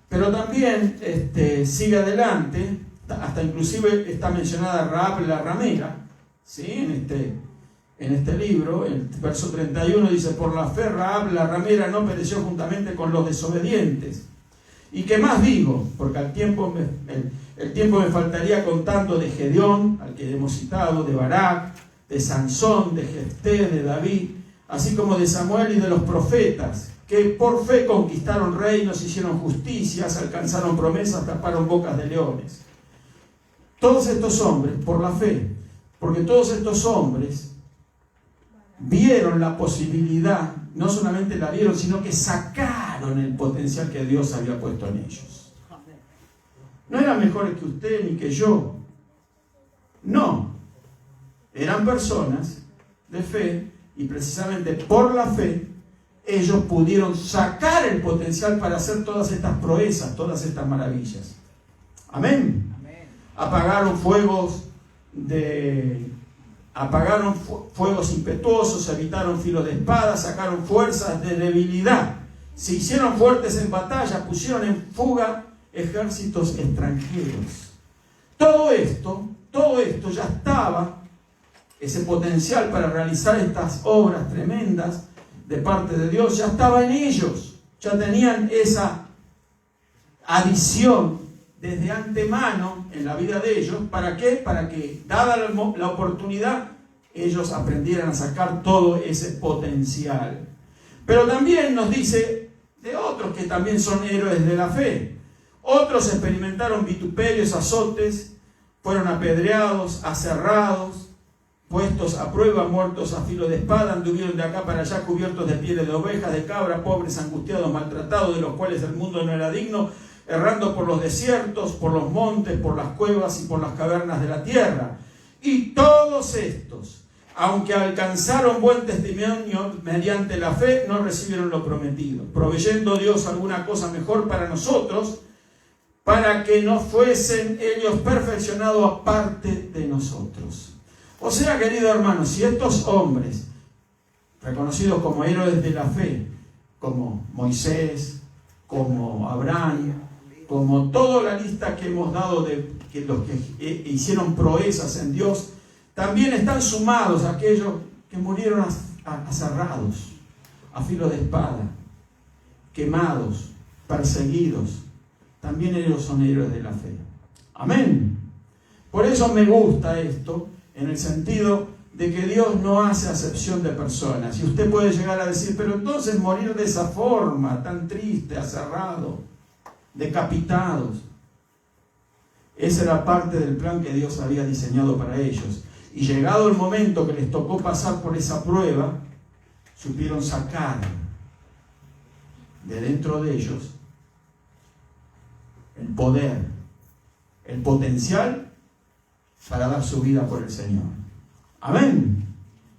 Pero también sigue adelante, hasta inclusive está mencionada Rahab la ramera, ¿sí? En este libro, el verso 31 dice, por la fe Rahab la ramera no pereció juntamente con los desobedientes. ¿Y qué más digo? Porque el tiempo me faltaría contando de Gedeón, al que hemos citado, de Barak, de Sansón, de Jefté, de David, así como de Samuel y de los profetas, que por fe conquistaron reinos, hicieron justicias, alcanzaron promesas, taparon bocas de leones. Todos estos hombres, por la fe, porque todos estos hombres vieron la posibilidad, no solamente la vieron, sino que sacaron el potencial que Dios había puesto en ellos. No eran mejores que usted ni que yo. No. Eran personas de fe y precisamente por la fe ellos pudieron sacar el potencial para hacer todas estas proezas, todas estas maravillas. Amén. Apagaron fuegos impetuosos, evitaron filos de espada, sacaron fuerzas de debilidad, se hicieron fuertes en batalla, pusieron en fuga ejércitos extranjeros. Todo esto ya estaba, ese potencial para realizar estas obras tremendas de parte de Dios, ya estaba en ellos, ya tenían esa adición desde antemano en la vida de ellos. ¿Para qué? Para que, dada la oportunidad, ellos aprendieran a sacar todo ese potencial. Pero también nos dice de otros que también son héroes de la fe. Otros experimentaron vituperios, azotes, fueron apedreados, aserrados, puestos a prueba, muertos a filo de espada, anduvieron de acá para allá cubiertos de pieles de ovejas, de cabra, pobres, angustiados, maltratados, de los cuales el mundo no era digno, errando por los desiertos, por los montes, por las cuevas y por las cavernas de la tierra. Y todos estos, aunque alcanzaron buen testimonio mediante la fe, no recibieron lo prometido, proveyendo Dios alguna cosa mejor para nosotros, para que no fuesen ellos perfeccionados aparte de nosotros. O sea, querido hermano, si estos hombres, reconocidos como héroes de la fe, como Moisés, como Abraham, como toda la lista que hemos dado de que los que hicieron proezas en Dios, también están sumados a aquellos que murieron aserrados, a filo de espada, quemados, perseguidos. También ellos son héroes de la fe. Amén. Por eso me gusta esto, en el sentido de que Dios no hace acepción de personas. Y usted puede llegar a decir, pero entonces morir de esa forma, tan triste, aserrado, decapitados. Esa era parte del plan que Dios había diseñado para ellos. Y llegado el momento que les tocó pasar por esa prueba, supieron sacar de dentro de ellos el poder, el potencial para dar su vida por el Señor. Amén.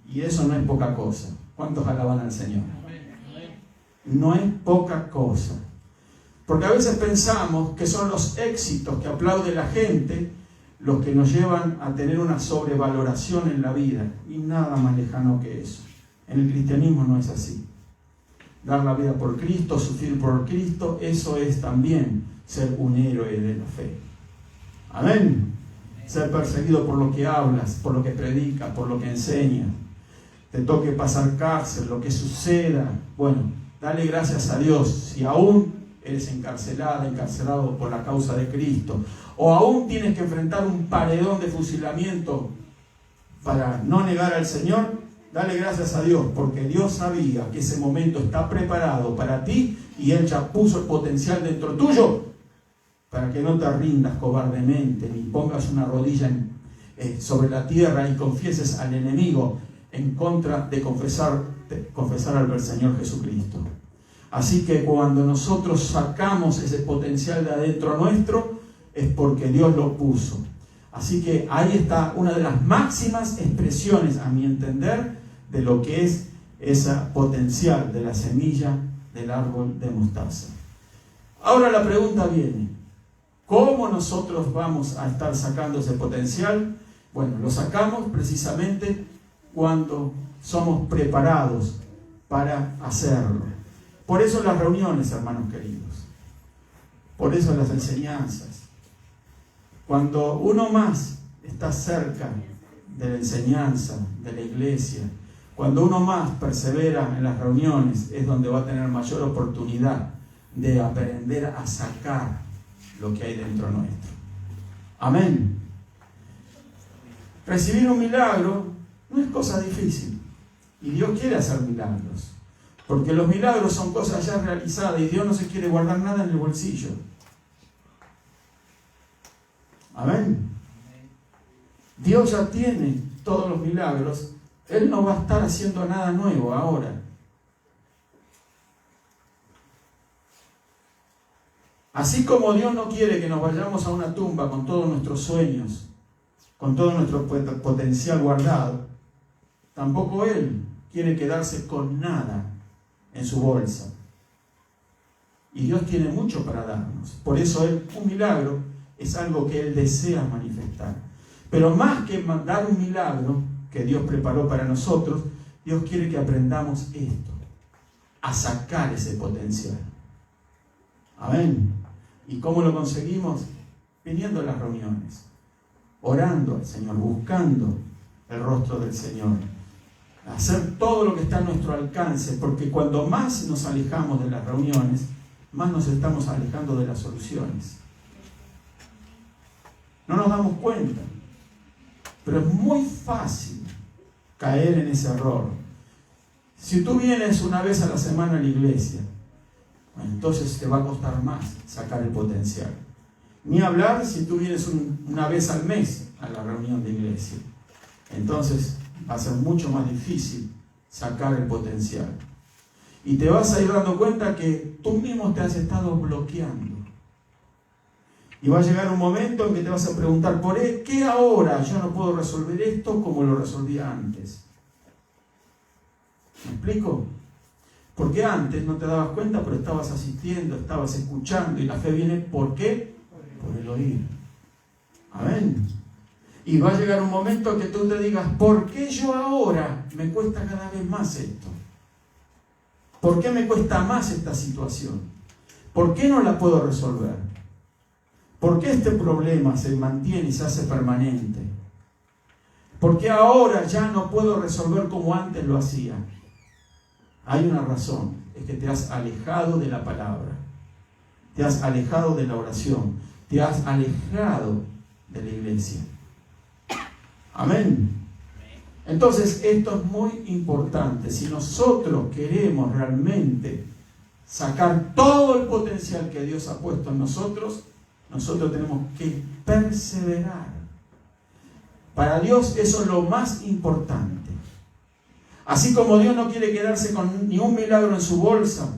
Y eso no es poca cosa. ¿Cuántos alaban al Señor? No es poca cosa. Porque a veces pensamos que son los éxitos que aplaude la gente los que nos llevan a tener una sobrevaloración en la vida. Y nada más lejano que eso. En el cristianismo no es así. Dar la vida por Cristo, sufrir por Cristo, eso es también ser un héroe de la fe. Amén. Ser perseguido por lo que hablas, por lo que predicas, por lo que enseñas. Te toque pasar cárcel, lo que suceda. Bueno, dale gracias a Dios si aún eres encarcelado por la causa de Cristo. O aún tienes que enfrentar un paredón de fusilamiento para no negar al Señor. Dale gracias a Dios, porque Dios sabía que ese momento está preparado para ti y Él ya puso el potencial dentro tuyo para que no te rindas cobardemente, ni pongas una rodilla sobre la tierra y confieses al enemigo en contra de confesar al Señor Jesucristo. Así que cuando nosotros sacamos ese potencial de adentro nuestro, es porque Dios lo puso. Así que ahí está una de las máximas expresiones, a mi entender, de lo que es ese potencial de la semilla del árbol de mostaza. Ahora la pregunta viene: ¿cómo nosotros vamos a estar sacando ese potencial? Bueno, lo sacamos precisamente cuando somos preparados para hacerlo. Por eso las reuniones, hermanos queridos. Por eso las enseñanzas. Cuando uno más está cerca de la enseñanza, de la iglesia, cuando uno más persevera en las reuniones, es donde va a tener mayor oportunidad de aprender a sacar lo que hay dentro nuestro. Amén. Recibir un milagro no es cosa difícil. Y Dios quiere hacer milagros. Porque los milagros son cosas ya realizadas y Dios no se quiere guardar nada en el bolsillo. Amén. Dios ya tiene todos los milagros. Él no va a estar haciendo nada nuevo ahora. Así como Dios no quiere que nos vayamos a una tumba con todos nuestros sueños, con todo nuestro potencial guardado, tampoco Él quiere quedarse con nada en su bolsa. Y Dios tiene mucho para darnos. Por eso un milagro es algo que Él desea manifestar. Pero más que mandar un milagro que Dios preparó para nosotros, Dios quiere que aprendamos esto, a sacar ese potencial. Amén. ¿Y cómo lo conseguimos? Viniendo a las reuniones, orando al Señor, buscando el rostro del Señor. Hacer todo lo que está a nuestro alcance, porque cuando más nos alejamos de las reuniones, más nos estamos alejando de las soluciones. No nos damos cuenta, pero es muy fácil caer en ese error. Si tú vienes una vez a la semana a la iglesia, entonces te va a costar más sacar el potencial. Ni hablar si tú vienes una vez al mes a la reunión de iglesia. Entonces va a ser mucho más difícil sacar el potencial. Y te vas a ir dando cuenta que tú mismo te has estado bloqueando. Y va a llegar un momento en que te vas a preguntar, ¿por qué ahora yo no puedo resolver esto como lo resolvía antes? ¿Me explico? Porque antes no te dabas cuenta, pero estabas asistiendo, estabas escuchando, y la fe viene, ¿por qué? Por el oír. Amén. Y va a llegar un momento que tú te digas, ¿por qué yo ahora me cuesta cada vez más esto? ¿Por qué me cuesta más esta situación? ¿Por qué no la puedo resolver? ¿Por qué este problema se mantiene y se hace permanente? ¿Por qué ahora ya no puedo resolver como antes lo hacía? Hay una razón, es que te has alejado de la palabra, te has alejado de la oración, te has alejado de la iglesia. Amén. Entonces esto es muy importante. Si nosotros queremos realmente sacar todo el potencial que Dios ha puesto en nosotros, nosotros tenemos que perseverar. Para Dios eso es lo más importante. Así como Dios no quiere quedarse con ni un milagro en su bolsa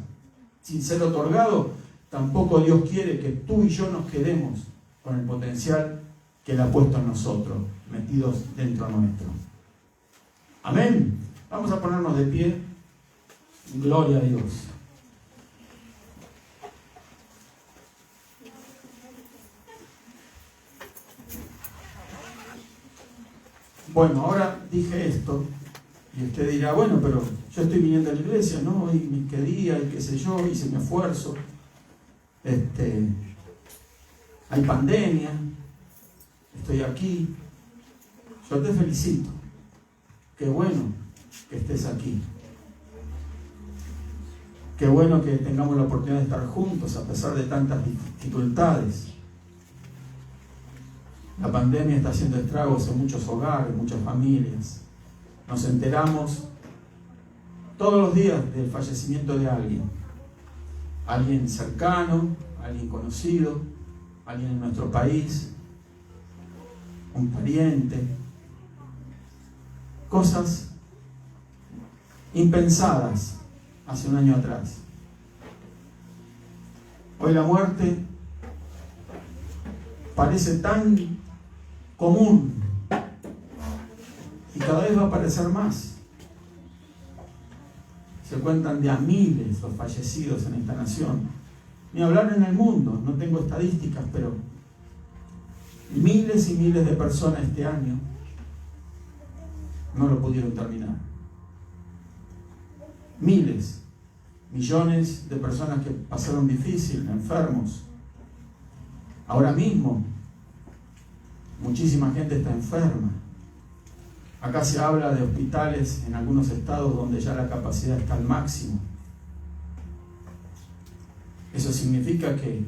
sin ser otorgado, tampoco Dios quiere que tú y yo nos quedemos con el potencial que Él ha puesto en nosotros, metidos dentro nuestro. Amén. Vamos a ponernos de pie. Gloria a Dios. Bueno, ahora dije esto. Y usted dirá, bueno, pero yo estoy viniendo a la iglesia, ¿no? Y me quería, y qué sé yo, hice mi esfuerzo. Hay pandemia, estoy aquí. Yo te felicito. Qué bueno que estés aquí. Qué bueno que tengamos la oportunidad de estar juntos a pesar de tantas dificultades. La pandemia está haciendo estragos en muchos hogares, muchas familias. Nos enteramos todos los días del fallecimiento de alguien cercano, alguien conocido, alguien en nuestro país, un pariente, cosas impensadas hace un año atrás. Hoy la muerte parece tan común y cada vez va a aparecer más. Se cuentan de a miles los fallecidos en esta nación. Ni hablar en el mundo, no tengo estadísticas, pero miles y miles de personas este año no lo pudieron terminar. Miles, millones de personas que pasaron difícil, enfermos. Ahora mismo, muchísima gente está enferma. Acá se habla de hospitales en algunos estados donde ya la capacidad está al máximo. Eso significa que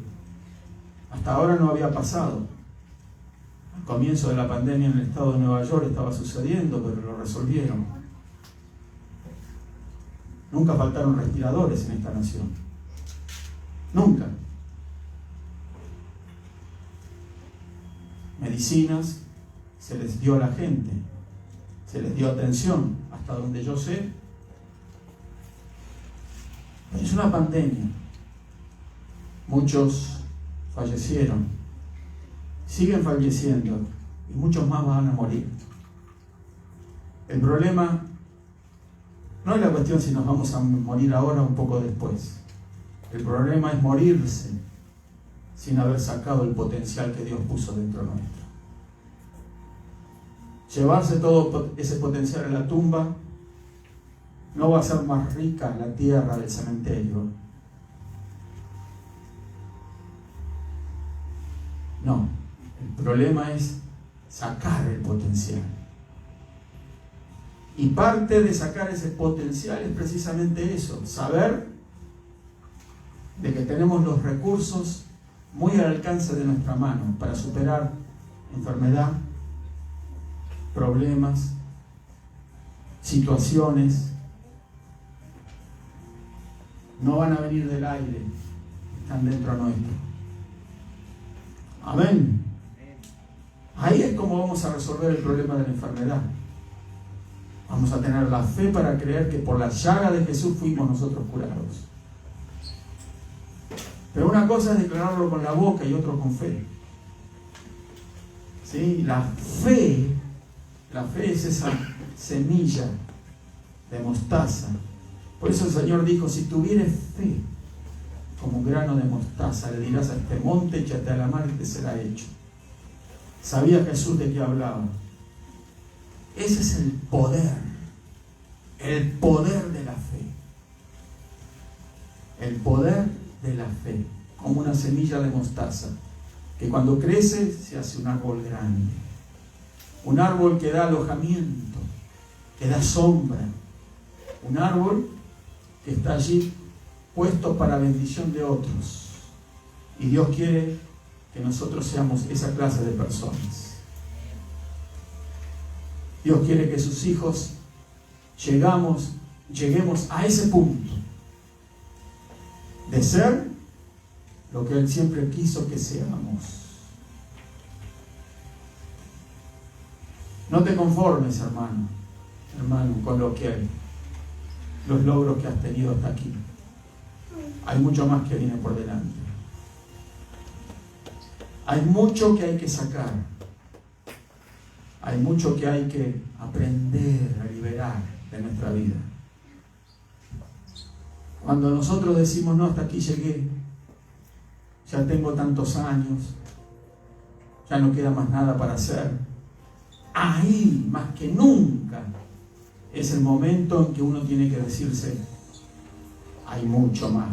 hasta ahora no había pasado. Al comienzo de la pandemia en el estado de Nueva York estaba sucediendo, pero lo resolvieron. Nunca faltaron respiradores en esta nación. Nunca. Medicinas se les dio a la gente, se les dio atención, hasta donde yo sé. Es una pandemia. Muchos fallecieron, siguen falleciendo y muchos más van a morir. El problema no es la cuestión si nos vamos a morir ahora o un poco después. El problema es morirse sin haber sacado el potencial que Dios puso dentro nuestro. Llevarse todo ese potencial a la tumba no va a ser más rica la tierra del cementerio. No, el problema es sacar el potencial. Y parte de sacar ese potencial es precisamente eso, saber de que tenemos los recursos muy al alcance de nuestra mano para superar enfermedad, problemas, situaciones. No van a venir del aire, están dentro nuestro. Amén. Ahí es como vamos a resolver el problema de la enfermedad. Vamos a tener la fe para creer que por la llaga de Jesús fuimos nosotros curados. Pero una cosa es declararlo con la boca y otro con fe. ¿Sí? La fe es esa semilla de mostaza. Por eso el Señor dijo, si tuvieres fe como un grano de mostaza, le dirás a este monte, échate a la mar y te será hecho. ¿Sabía Jesús de qué hablaba? Ese es el poder de la fe. El poder de la fe, como una semilla de mostaza, que cuando crece se hace un árbol grande. Un árbol que da alojamiento, que da sombra. Un árbol que está allí puesto para bendición de otros. Y Dios quiere que nosotros seamos esa clase de personas. Dios quiere que sus hijos lleguemos a ese punto de ser lo que Él siempre quiso que seamos. No te conformes, hermano, con los logros que has tenido hasta aquí. Hay mucho más que viene por delante. Hay mucho que hay que sacar. Hay mucho que hay que aprender a liberar de nuestra vida. Cuando nosotros decimos, no, hasta aquí llegué, ya tengo tantos años, ya no queda más nada para hacer, ahí, más que nunca, es el momento en que uno tiene que decirse, hay mucho más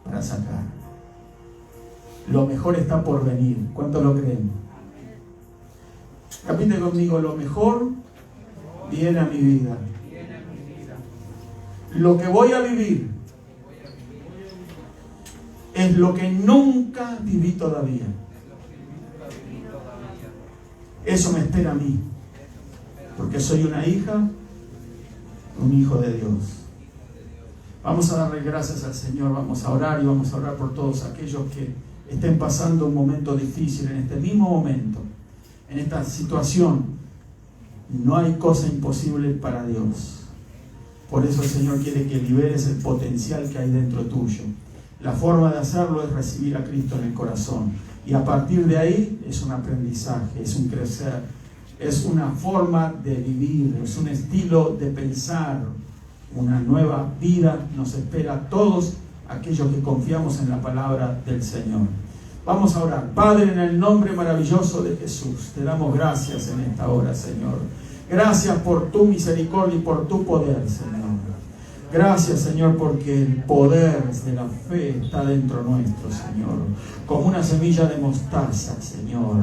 para sacar. Lo mejor está por venir. ¿Cuántos lo creen? Repite conmigo, lo mejor viene a mi vida. Lo que voy a vivir es lo que nunca viví todavía. Eso me espera a mí, porque soy una hija, un hijo de Dios. Vamos a darle gracias al Señor, vamos a orar y vamos a orar por todos aquellos que estén pasando un momento difícil en este mismo momento, en esta situación. No hay cosa imposible para Dios. Por eso el Señor quiere que liberes el potencial que hay dentro tuyo. La forma de hacerlo es recibir a Cristo en el corazón. Y a partir de ahí es un aprendizaje, es un crecer, es una forma de vivir, es un estilo de pensar. Una nueva vida nos espera a todos aquellos que confiamos en la palabra del Señor. Vamos a orar. Padre, en el nombre maravilloso de Jesús, te damos gracias en esta hora, Señor. Gracias por tu misericordia y por tu poder, Señor. Gracias, Señor, porque el poder de la fe está dentro nuestro, Señor. Como una semilla de mostaza, Señor.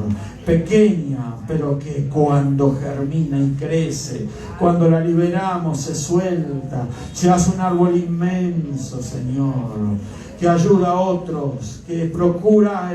Pequeña, pero que cuando germina y crece, cuando la liberamos, se suelta, se hace un árbol inmenso, Señor. Que ayuda a otros, que procura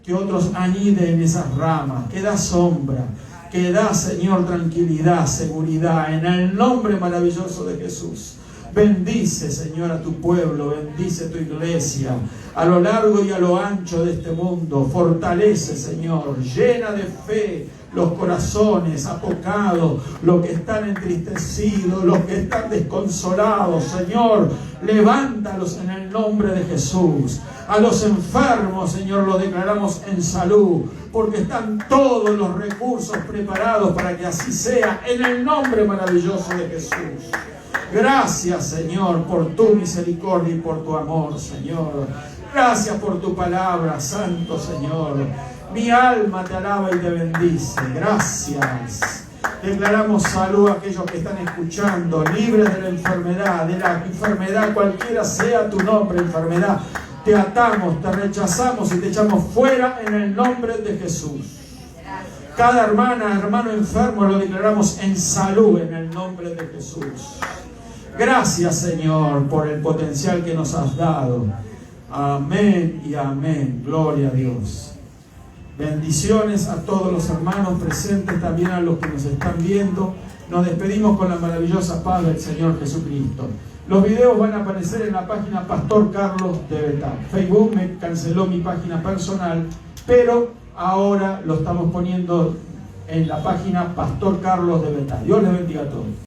que otros aniden en esas ramas, que da sombra, que da, Señor, tranquilidad, seguridad, en el nombre maravilloso de Jesús. Bendice, Señor, a tu pueblo, bendice tu iglesia, a lo largo y a lo ancho de este mundo. Fortalece, Señor, llena de fe los corazones apocados, los que están entristecidos, los que están desconsolados. Señor, levántalos en el nombre de Jesús. A los enfermos, Señor, los declaramos en salud, porque están todos los recursos preparados para que así sea, en el nombre maravilloso de Jesús. Gracias, Señor, por tu misericordia y por tu amor, Señor. Gracias por tu palabra, Santo Señor. Mi alma te alaba y te bendice. Gracias. Declaramos salud a aquellos que están escuchando, libres de la enfermedad, cualquiera sea tu nombre, enfermedad. Te atamos, te rechazamos y te echamos fuera en el nombre de Jesús. Cada hermana, hermano enfermo lo declaramos en salud en el nombre de Jesús. Gracias, Señor, por el potencial que nos has dado. Amén y amén. Gloria a Dios. Bendiciones a todos los hermanos presentes, también a los que nos están viendo. Nos despedimos con la maravillosa paz del Señor Jesucristo. Los videos van a aparecer en la página Pastor Carlos de Betal. Facebook me canceló mi página personal, pero ahora lo estamos poniendo en la página Pastor Carlos de Betal. Dios les bendiga a todos.